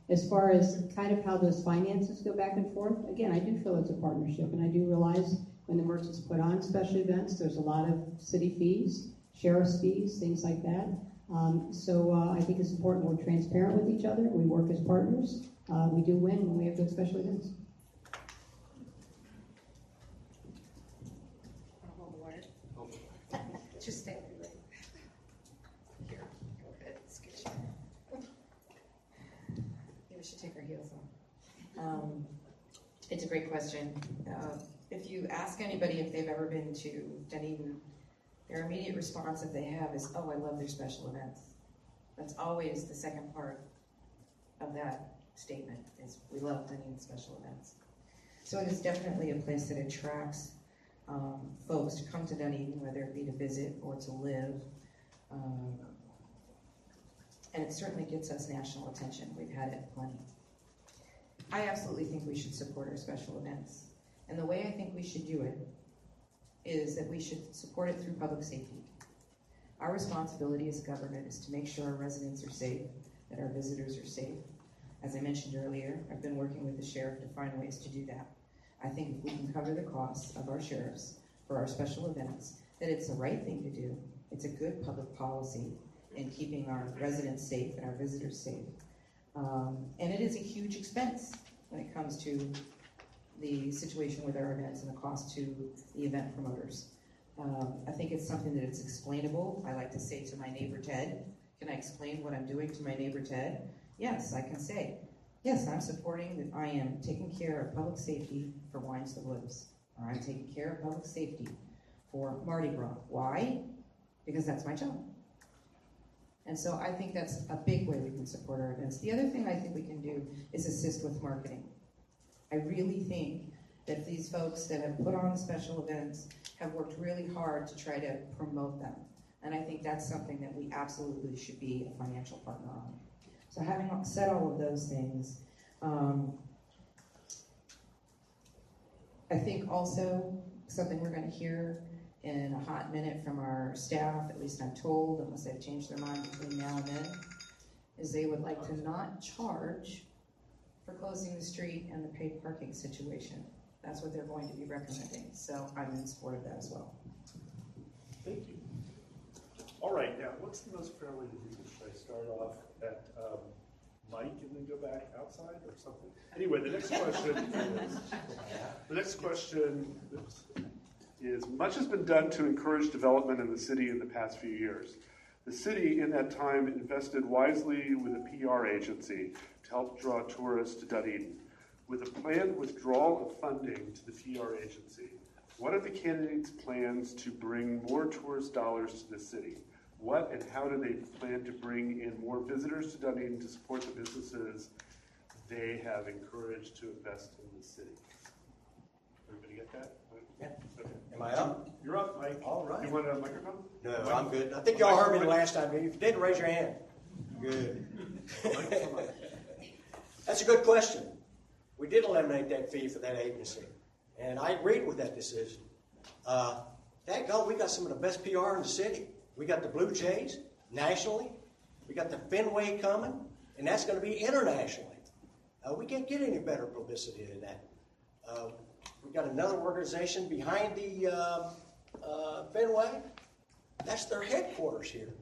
as far as kind of how those finances go back and forth, again, I do feel it's a partnership, and I do realize when the merchants put on special events, there's a lot of city fees, sheriff's fees, things like that. So I think it's important we're transparent with each other. We work as partners. We do win when we have good special events. Hold the water. Just stay there. Here, go ahead. Sketch. Maybe we should take our heels off. It's a great question. If you ask anybody if they've ever been to Dunedin, their immediate response, if they have, is, oh, I love their special events. That's always the second part of that statement, is we love Dunedin special events. So it is definitely a place that attracts folks to come to Dunedin, whether it be to visit or to live. And it certainly gets us national attention. We've had it plenty. I absolutely think we should support our special events. And the way I think we should do it is that we should support it through public safety. Our responsibility as government is to make sure our residents are safe, that our visitors are safe. As I mentioned earlier, I've been working with the sheriff to find ways to do that. I think if we can cover the costs of our sheriffs for our special events, that it's the right thing to do. It's a good public policy in keeping our residents safe and our visitors safe. And it is a huge expense when it comes to the situation with our events and the cost to the event promoters. I think it's something that it's explainable. I like to say to my neighbor Ted, can I explain what I'm doing to my neighbor Ted? Yes, I can say, yes, I'm supporting that I am taking care of public safety for Wines the Woods, or I'm taking care of public safety for Mardi Gras. Why? Because that's my job. And so I think that's a big way we can support our events. The other thing I think we can do is assist with marketing. I really think that these folks that have put on special events have worked really hard to try to promote them. And I think that's something that we absolutely should be a financial partner on. So having said all of those things, I think also something we're going to hear in a hot minute from our staff, at least I'm told, unless they've changed their mind between now and then, is they would like to not charge for closing the street and the paid parking situation. That's what they're going to be recommending. So I'm in support of that as well. Thank you. All right, now what's the most fair way to do this? Should I start off at Mike and then go back outside or something? Anyway, the next question is, much has been done to encourage development in the city in the past few years. The city, in that time, invested wisely with a PR agency to help draw tourists to Dunedin. With a planned withdrawal of funding to the PR agency, what are the candidates' plans to bring more tourist dollars to the city? What and how do they plan to bring in more visitors to Dunedin to support the businesses they have encouraged to invest in the city? Everybody get that? Yeah. Okay. Am I up? You're up, Mike. All right. You want a microphone? No, I'm good. I think y'all heard me the last time. If you didn't, raise your hand. Good. That's a good question. We did eliminate that fee for that agency, and I agreed with that decision. Thank God we got some of the best PR in the city. We got the Blue Jays nationally. We got the Fenway coming, and that's going to be internationally. We can't get any better publicity than that. We got another organization behind the Fenway. That's their headquarters here.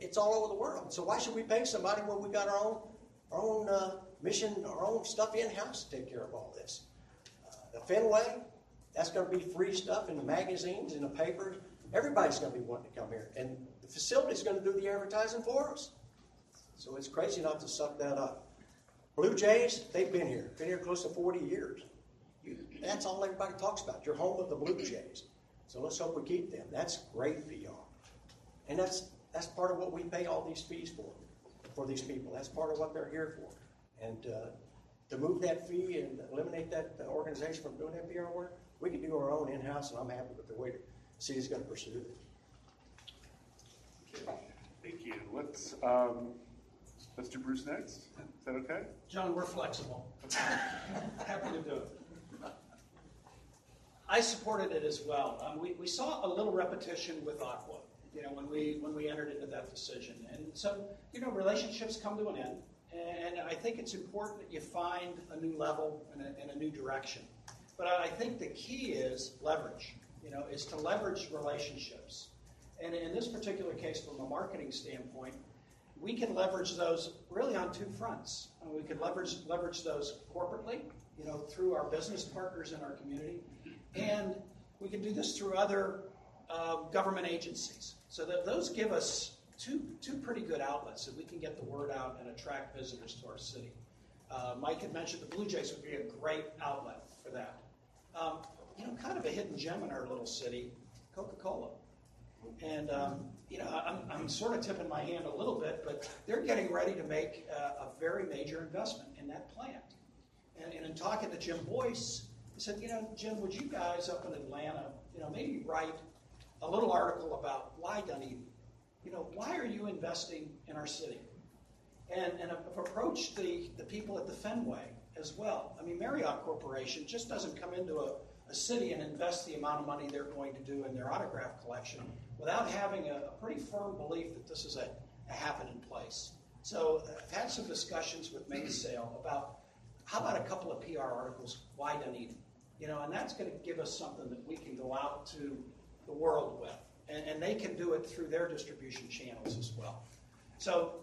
It's all over the world. So why should we pay somebody when we got our own mission, our own stuff in-house to take care of all this? The Fenway, that's going to be free stuff in the magazines, in the papers. Everybody's going to be wanting to come here. And the facility's going to do the advertising for us. So it's crazy not to suck that up. Blue Jays, they've been here close to 40 years. That's all everybody talks about. You're home of the Blue Jays. So let's hope we keep them. That's great PR. And that's part of what we pay all these fees for these people. That's part of what they're here for. And to move that fee and eliminate that organization from doing that PR work, we can do our own in-house, and I'm happy with the way the city's going to pursue it. Okay. Thank you. Let's do Bruce next. Is that okay? John, we're flexible. Happy to do it. I supported it as well. We saw a little repetition with Aqua, when we entered into that decision. And so, relationships come to an end. And I think it's important that you find a new level and a new direction. But I think the key is leverage, is to leverage relationships. And in this particular case, from a marketing standpoint, we can leverage those really on two fronts. We can leverage those corporately, through our business partners in our community, and we can do this through other government agencies. So that those give us two pretty good outlets that we can get the word out and attract visitors to our city. Mike had mentioned the Blue Jays would be a great outlet for that. Kind of a hidden gem in our little city, Coca-Cola. And, I'm sort of tipping my hand a little bit, but they're getting ready to make a very major investment in that plant. And in talking to Jim Boyce, he said, Jim, would you guys up in Atlanta, maybe write a little article about why Dunedin? Why are you investing in our city? And approach the people at the Fenway as well. I mean, Marriott Corporation just doesn't come into a city and invest the amount of money they're going to do in their autograph collection without having a pretty firm belief that this is a happening place. So I've had some discussions with Mainsail about how about a couple of PR articles, why Dunedin? And that's going to give us something that we can go out to the world with. And they can do it through their distribution channels as well. So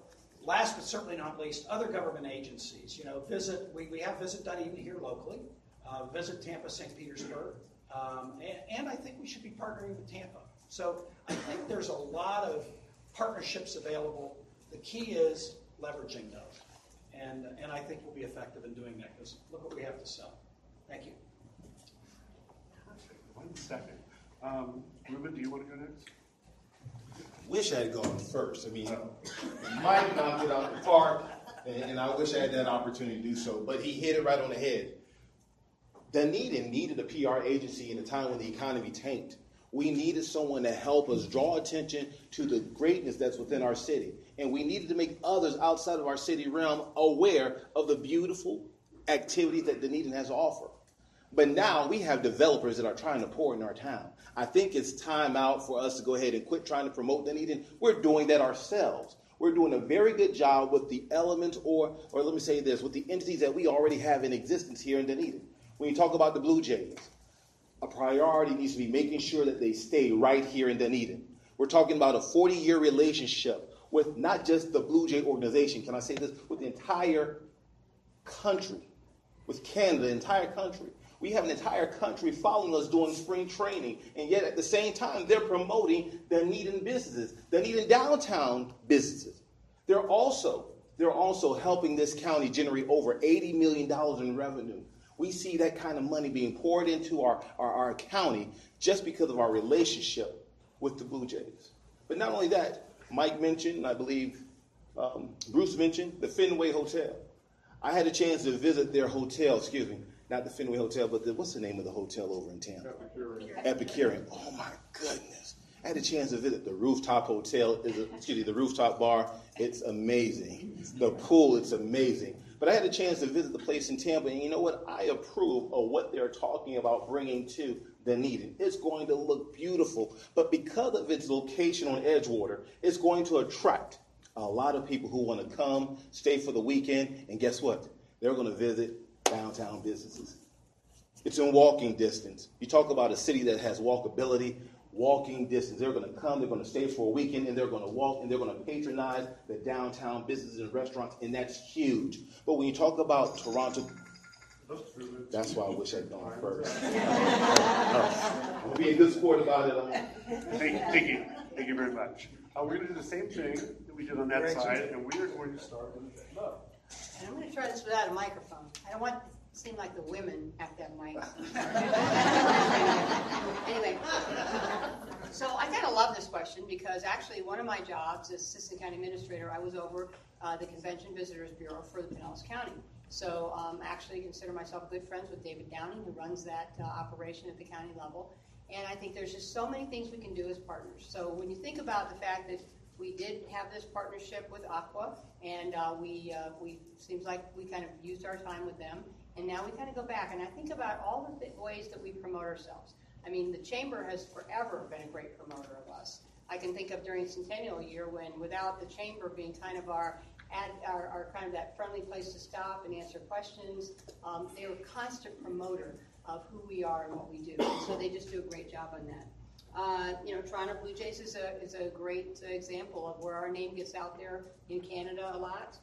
last but certainly not least, other government agencies. We have Visit Dunedin here locally, Visit Tampa, St. Petersburg, and I think we should be partnering with Tampa. So I think there's a lot of partnerships available. The key is leveraging those. And I think we'll be effective in doing that because look what we have to sell. Thank you. 1 second. Ruben, do you want to go next? Wish I had gone first. I mean, Mike knocked it out the park, and I wish I had that opportunity to do so. But he hit it right on the head. Dunedin needed a PR agency in a time when the economy tanked. We needed someone to help us draw attention to the greatness that's within our city. And we needed to make others outside of our city realm aware of the beautiful activities that Dunedin has to offer. But now we have developers that are trying to pour in our town. I think it's time out for us to go ahead and quit trying to promote Dunedin. We're doing that ourselves. We're doing a very good job with the elements, or let me say this, with the entities that we already have in existence here in Dunedin. When you talk about the Blue Jays, a priority needs to be making sure that they stay right here in Dunedin. We're talking about a 40-year relationship with not just the Blue Jay organization, can I say this, with the entire country, with Canada, the entire country. We have an entire country following us doing spring training, and yet at the same time, they're promoting Dunedin businesses, Dunedin downtown businesses. They're also helping this county generate over $80 million in revenue. We see that kind of money being poured into our county just because of our relationship with the Blue Jays. But not only that, Mike mentioned, and I believe Bruce mentioned, the Fenway Hotel. I had a chance to visit their hotel, not the Fenway Hotel, but what's the name of the hotel over in Tampa? Epicurean. Oh my goodness. I had a chance to visit the rooftop hotel, the rooftop bar. It's amazing. The pool, it's amazing. But I had a chance to visit the place in Tampa, and you know what? I approve of what they're talking about bringing to Dunedin. It's going to look beautiful, but because of its location on Edgewater, it's going to attract a lot of people who want to come, stay for the weekend, and guess what? They're going to visit downtown businesses. It's in walking distance. You talk about a city that has walkability, walking distance. They're going to come, they're going to stay for a weekend, and they're going to walk, and they're going to patronize the downtown businesses and restaurants, and that's huge. But when you talk about Toronto, that's why I wish I'd gone first. I'll be a good sport about it. Thank you very much. We're going to do the same thing that we did on that side, and we are going to start with Love. And I'm going to try this without a microphone. I don't want seem like the women have to have mics. Anyway, so I kind of love this question because actually one of my jobs as Assistant County Administrator, I was over the Convention Visitors Bureau for the Pinellas County. So actually consider myself good friends with David Downing, who runs that operation at the county level. And I think there's just so many things we can do as partners. So when you think about the fact that we did have this partnership with Aqua, and we seems like we kind of used our time with them, and now we kind of go back. And I think about all the ways that we promote ourselves. I mean, the Chamber has forever been a great promoter of us. I can think of during Centennial Year when, without the Chamber being kind of our kind of that friendly place to stop and answer questions, they were a constant promoter of who we are and what we do. And so they just do a great job on that. Toronto Blue Jays is a great example of where our name gets out there in Canada a lot.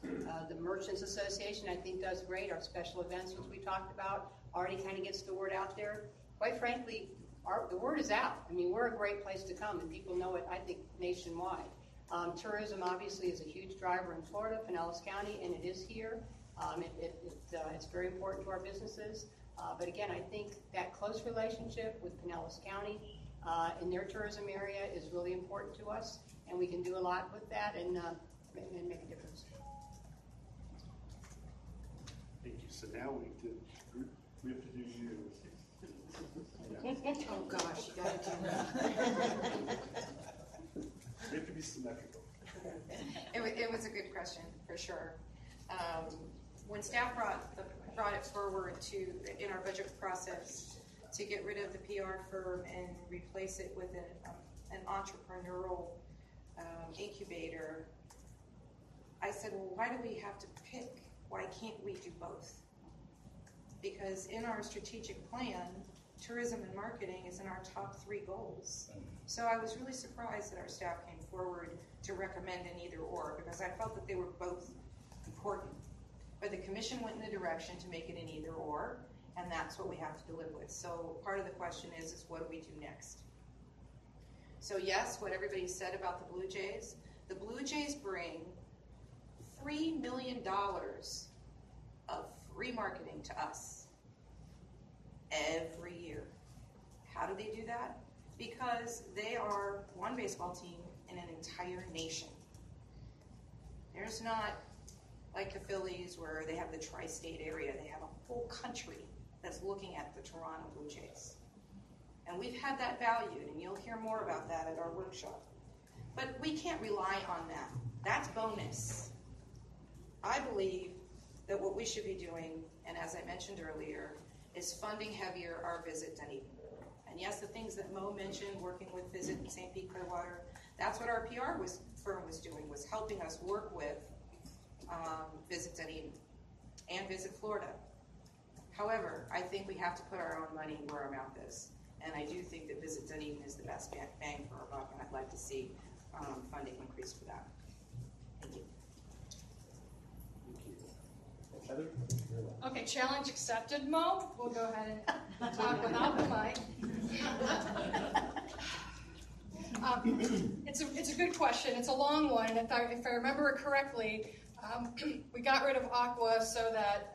The Merchants Association, I think, does great. Our special events, which we talked about, already kind of gets the word out there. Quite frankly, the word is out. I mean, we're a great place to come, and people know it, I think, nationwide. Tourism, obviously, is a huge driver in Florida, Pinellas County, and it is here. It's very important to our businesses. But again, I think that close relationship with Pinellas County in their tourism area is really important to us, and we can do a lot with that and make a difference. Thank you. So now we have to do you. Oh gosh, you gotta do that. We have to be symmetrical. It was a good question, for sure. When staff brought it forward in our budget process to get rid of the PR firm and replace it with an entrepreneurial incubator, I said, well, why do we have to pick? Why can't we do both? Because in our strategic plan, tourism and marketing is in our top 3 goals. So I was really surprised that our staff came forward to recommend an either or, because I felt that they were both important. But the commission went in the direction to make it an either or, and that's what we have to live with. So part of the question is what do we do next? So yes, what everybody said about the Blue Jays bring $3 million of free marketing to us every year. How do they do that? Because they are one baseball team in an entire nation. There's not like the Phillies where they have the tri-state area. They have a whole country that's looking at the Toronto Blue Jays. And we've had that valued, and you'll hear more about that at our workshop. But we can't rely on that. That's bonus. I believe that what we should be doing, and as I mentioned earlier, is funding heavier our Visit Dunedin. And yes, the things that Mo mentioned, working with Visit St. Pete Clearwater, that's what our PR firm was doing, was helping us work with Visit Dunedin and Visit Florida. However, I think we have to put our own money where our mouth is. And I do think that Visit Dunedin is the best bang for our buck, and I'd like to see funding increase for that. Thank you. Heather? Okay, challenge accepted, Mo. We'll go ahead and talk without the mic. It's a good question. It's a long one. If I remember it correctly, we got rid of Aqua so that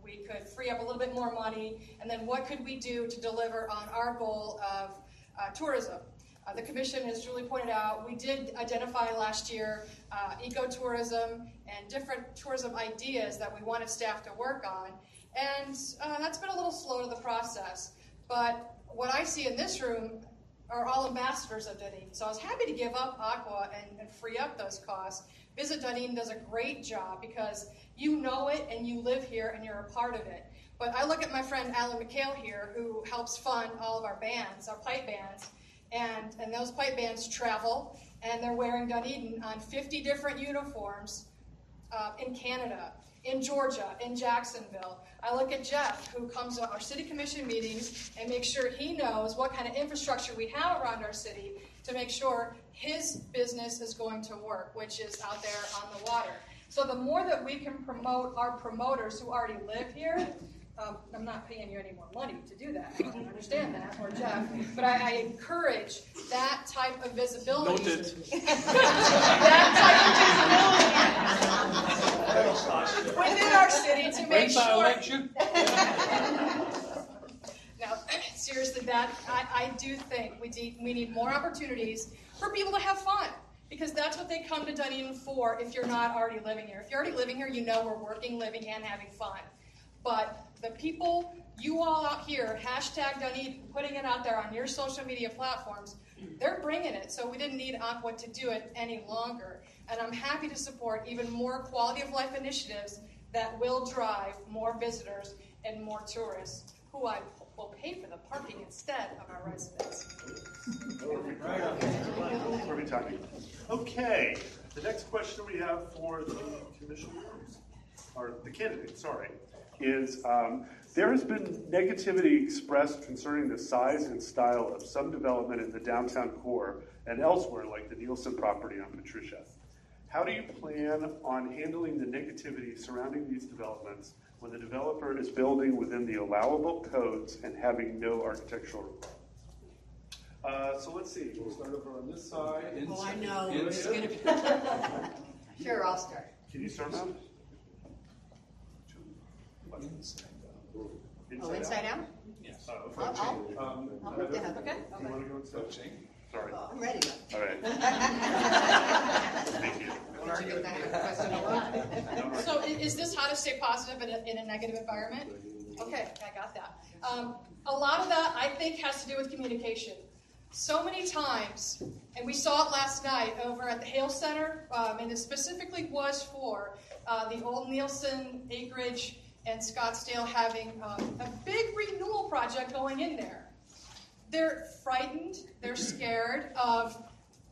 we could free up a little bit more money. And then what could we do to deliver on our goal of tourism? The commission, as Julie pointed out, we did identify last year ecotourism and different tourism ideas that we wanted staff to work on. And that's been a little slow to the process. But what I see in this room are all ambassadors of Dunedin. So I was happy to give up Aqua and free up those costs. Visit Dunedin does a great job because you know it and you live here and you're a part of it. But I look at my friend Alan McHale here, who helps fund all of our bands, our pipe bands. And those pipe bands travel, and they're wearing Dunedin on 50 different uniforms in Canada, in Georgia, in Jacksonville. I look at Jeff, who comes to our city commission meetings and makes sure he knows what kind of infrastructure we have around our city to make sure his business is going to work, which is out there on the water. So the more that we can promote our promoters who already live here, I'm not paying you any more money to do that. I don't understand that, or Jeff. But I encourage that type of visibility. Noted. That type of visibility. within our city to make Wait by sure. election. Now, seriously, I do think we need more opportunities for people to have fun, because that's what they come to Dunedin for if you're not already living here. If you're already living here, you know we're working, living, and having fun. But the people, you all out here, hashtag Dunedin, putting it out there on your social media platforms, they're bringing it, so we didn't need Aqua to do it any longer. And I'm happy to support even more quality of life initiatives that will drive more visitors and more tourists, who I will pay for the parking instead of our residents. Perfect timing. Okay, the next question we have for the commissioners, or the candidates, sorry, is there has been negativity expressed concerning the size and style of some development in the downtown core and elsewhere, like the Nielsen property on Patricia. How do you plan on handling the negativity surrounding these developments when the developer is building within the allowable codes and having no architectural requirements? So let's see, we'll start over on this side. Oh, I know. It's Inside. going to be. Sure, I'll start. Can you start now? Oh, inside out? Yes. I'll move the head, okay? You want to go inside? Sorry. Oh, I'm ready. All right. Thank you. Did you get that question a lot? So is this how to stay positive in a negative environment? Okay, I got that. A lot of that, I think, has to do with communication. So many times, and we saw it last night over at the Hale Center, and it specifically was for the old Nielsen acreage and Scottsdale having a big renewal project going in there. They're frightened, they're scared of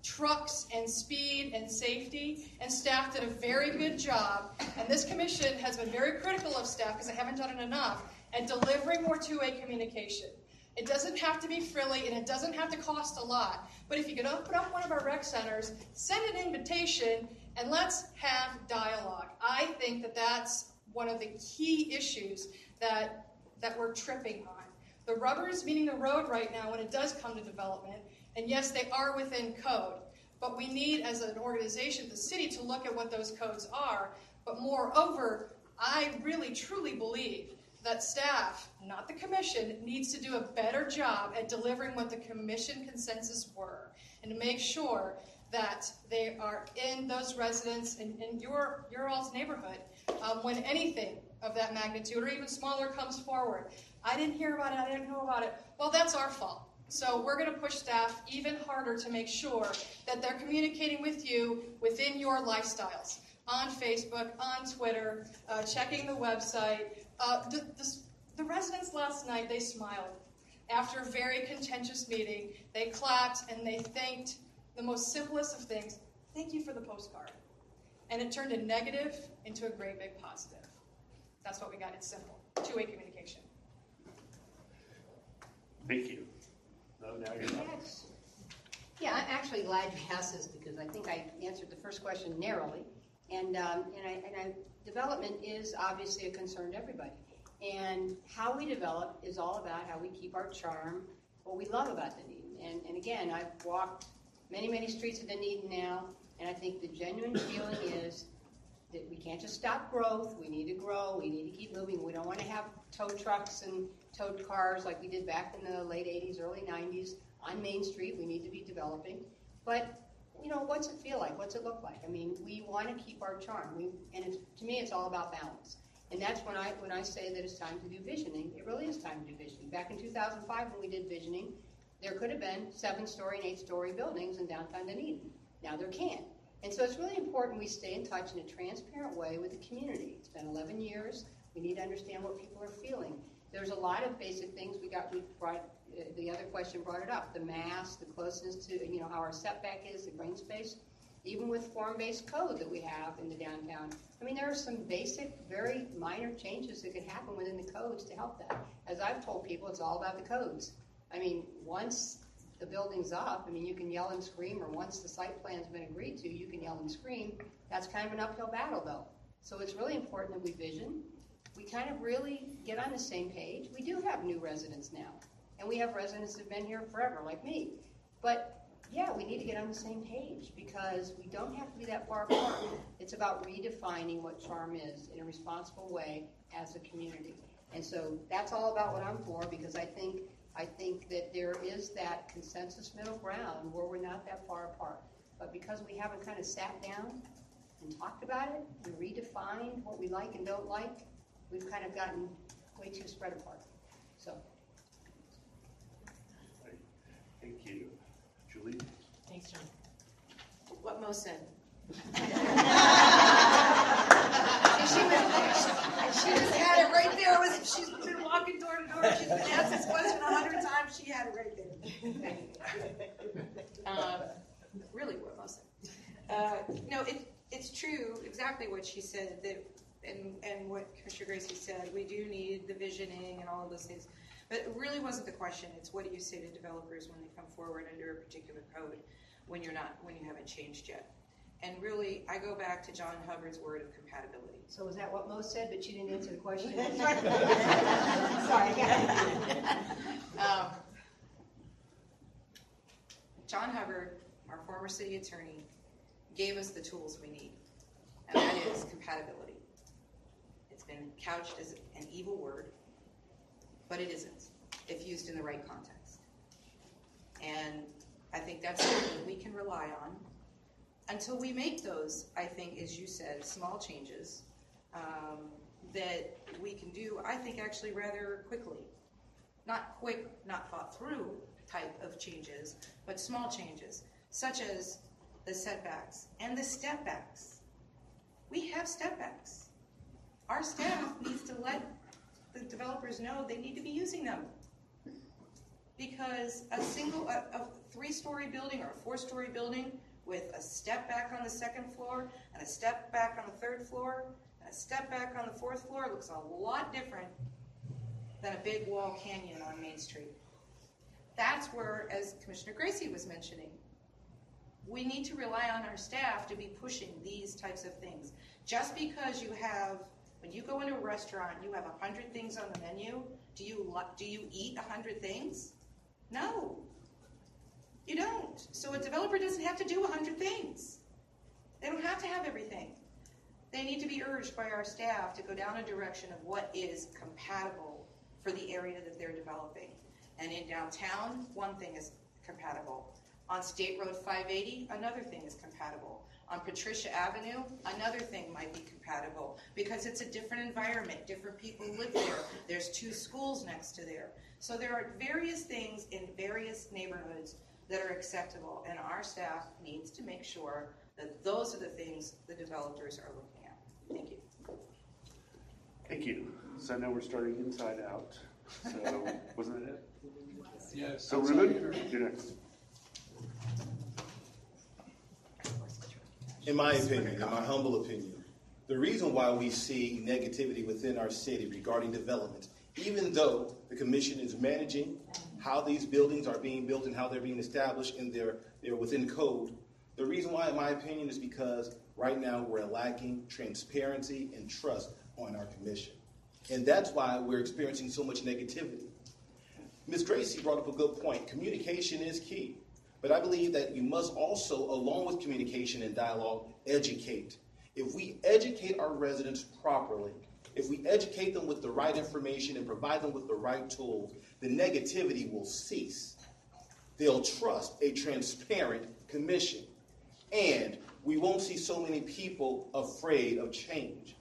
trucks and speed and safety, and staff did a very good job, and this commission has been very critical of staff because they haven't done it enough at delivering more two-way communication. It doesn't have to be frilly, and it doesn't have to cost a lot, but if you could open up one of our rec centers, send an invitation, and let's have dialogue. I think that that's one of the key issues that we're tripping on. The rubber is meeting the road right now when it does come to development, and yes, they are within code, but we need, as an organization, the city, to look at what those codes are. But moreover, I really truly believe that staff, not the commission, needs to do a better job at delivering what the commission consensus were, and to make sure that they are in those residents in your all's neighborhood when anything of that magnitude or even smaller comes forward. I didn't hear about it, I didn't know about it. Well, that's our fault. So we're going to push staff even harder to make sure that they're communicating with you within your lifestyles, on Facebook, on Twitter, checking the website. The residents last night, they smiled. After a very contentious meeting, they clapped and they thanked the most simplest of things. Thank you for the postcard. And it turned a negative into a great big positive. That's what we got. It's simple. Two-way communication. Thank you. No, now you're up. Yeah, I'm actually glad you asked this because I think I answered the first question narrowly. And development is obviously a concern to everybody. And how we develop is all about how we keep our charm, what we love about Dunedin. And again, I've walked many, many streets of Dunedin now, and I think the genuine feeling is that we can't just stop growth. We need to grow. We need to keep moving. We don't want to have tow trucks and towed cars like we did back in the late 80s, early 90s on Main Street. We need to be developing. But, you know, what's it feel like? What's it look like? I mean, we want to keep our charm. To me, it's all about balance. And that's when I say that it's time to do visioning. It really is time to do visioning. Back in 2005 when we did visioning, there could have been 7-story and 8-story buildings in downtown Dunedin. Now there can't. And so it's really important we stay in touch in a transparent way with the community. It's been 11 years. We need to understand what people are feeling. There's a lot of basic things the other question brought it up. The mass, the closeness to, how our setback is, the green space. Even with form-based code that we have in the downtown. I mean, there are some basic, very minor changes that could happen within the codes to help that. As I've told people, it's all about the codes. I mean, once the building's up, you can yell and scream, or once the site plan's been agreed to, you can yell and scream. That's kind of an uphill battle, though. So it's really important that we vision. We kind of really get on the same page. We do have new residents now, and we have residents that have been here forever, like me. But Yeah, we need to get on the same page because we don't have to be that far apart. It's about redefining what charm is in a responsible way as a community. And so that's all about what I'm for because I think that there is that consensus middle ground where we're not that far apart. But because we haven't kind of sat down and talked about it and redefined what we like and don't like, we've kind of gotten way too spread apart. So. Thank you. Julie? Thanks, John. What Mo said. She just had it right there. She's been walking door to door. She's been asked this question 100 times. She had it right there. Really, what Mo said. No, it's true, exactly what she said, that, and what Commissioner Gracie said. We do need the visioning and all of those things. But it really wasn't the question. It's what do you say to developers when they come forward under a particular code when you haven't changed yet. And really, I go back to John Hubbard's word of compatibility. So was that what Mo said, but you didn't answer the question? Sorry. John Hubbard, our former city attorney, gave us the tools we need, and that is compatibility. It's been couched as an evil word, but it isn't if used in the right context. And I think that's something we can rely on until we make those, I think, as you said, small changes that we can do, I think, actually rather quickly. Not quick, not thought through type of changes, but small changes, such as the setbacks and the step backs. We have step backs. Our staff needs to let the developers know they need to be using them. Because a 3-story building or a 4-story building with a step back on the 2nd floor and a step back on the 3rd floor and a step back on the 4th floor looks a lot different than a big wall canyon on Main Street. That's where, as Commissioner Gracie was mentioning, we need to rely on our staff to be pushing these types of things. Just because you have, when you go into a restaurant, you have 100 things on the menu, do you eat 100 things? No, you don't. So a developer doesn't have to do 100 things. They don't have to have everything. They need to be urged by our staff to go down a direction of what is compatible for the area that they're developing. And in downtown, one thing is compatible. On State Road 580, another thing is compatible. On Patricia Avenue, another thing might be compatible because it's a different environment. Different people live there. There's 2 schools next to there. So there are various things in various neighborhoods that are acceptable, and our staff needs to make sure that those are the things the developers are looking at. Thank you. Thank you. So now we're starting inside out. So wasn't that it? Yes. So Ruben, you're next. In my opinion, in my humble opinion, the reason why we see negativity within our city regarding development, even though the commission is managing how these buildings are being built and how they're being established and they're within code, the reason why, in my opinion, is because right now we're lacking transparency and trust on our commission. And that's why we're experiencing so much negativity. Ms. Gracie brought up a good point. Communication is key. But I believe that you must also, along with communication and dialogue, educate. If we educate our residents properly, if we educate them with the right information and provide them with the right tools, the negativity will cease. They'll trust a transparent commission. And we won't see so many people afraid of change.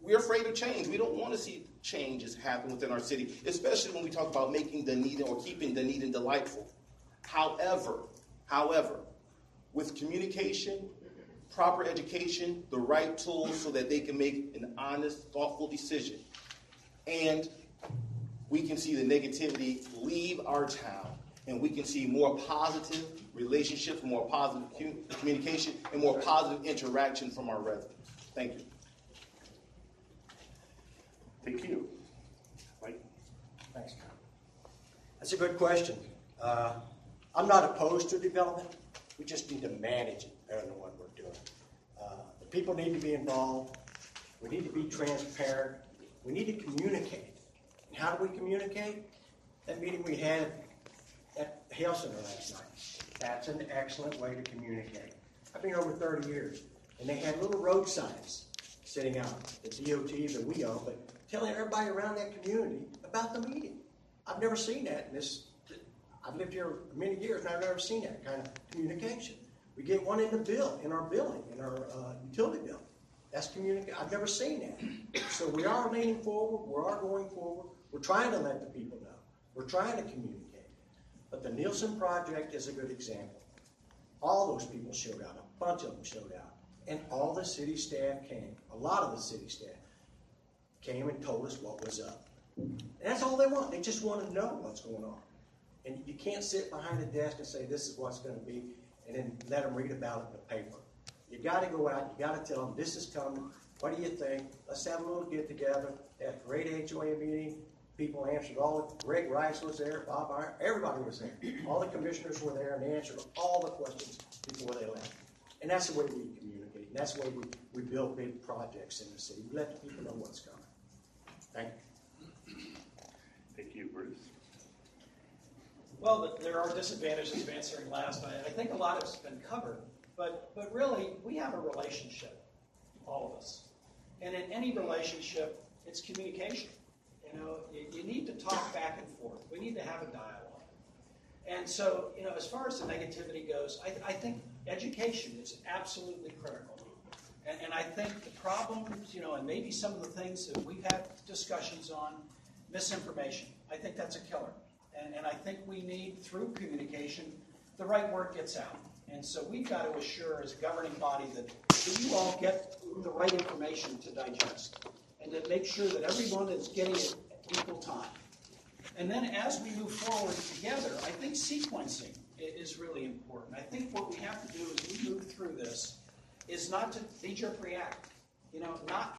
We're afraid of change. We don't want to see changes happen within our city, especially when we talk about making Dunedin or keeping Dunedin delightful. However, with communication, proper education, the right tools so that they can make an honest, thoughtful decision, and we can see the negativity leave our town, and we can see more positive relationships, more positive communication, and more positive interaction from our residents. Thank you. Thank you. Mike? Thanks, Tom. That's a good question. I'm not opposed to development. We just need to manage it better than what we're doing. The people need to be involved. We need to be transparent. We need to communicate. And how do we communicate? That meeting we had health center last night. That's an excellent way to communicate. I've been here over 30 years, and they had little road signs sitting out, the DOT that we own, but telling everybody around that community about the meeting. I've never seen that in this. I've lived here many years, and I've never seen that kind of communication. We get one in the bill, in our billing, in our utility bill. That's communication. I've never seen that. So we are leaning forward. We are going forward. We're trying to let the people know. We're trying to communicate. But the Nielsen Project is a good example. All those people showed out. A bunch of them showed out. And all the city staff came. A lot of the city staff came and told us what was up. And that's all they want. They just want to know what's going on. And you can't sit behind a desk and say, this is what's going to be, and then let them read about it in the paper. You got to go out. You got to tell them, this is coming. What do you think? Let's have a little get-together. They had a great HOA meeting. People answered all. Greg Rice was there. Bob Iron. Everybody was there. All the commissioners were there, and they answered all the questions before they left. And that's the way we communicate. And that's the way we build big projects in the city. We let the people know what's coming. Thank you. Thank you, Bruce. Well, there are disadvantages of answering last. I think a lot has been covered, but really, we have a relationship, all of us. And in any relationship, it's communication. You know, you need to talk back and forth. We need to have a dialogue. And so, you know, as far as the negativity goes, I think education is absolutely critical. And I think the problems, you know, and maybe some of the things that we've had discussions on, misinformation, I think that's a killer. And I think we need, through communication, the right word gets out. And so we've got to assure as a governing body that you all get the right information to digest and to make sure that everyone is getting it at equal time. And then as we move forward together, I think sequencing is really important. I think what we have to do as we move through this is not to knee-jerk react. You know, not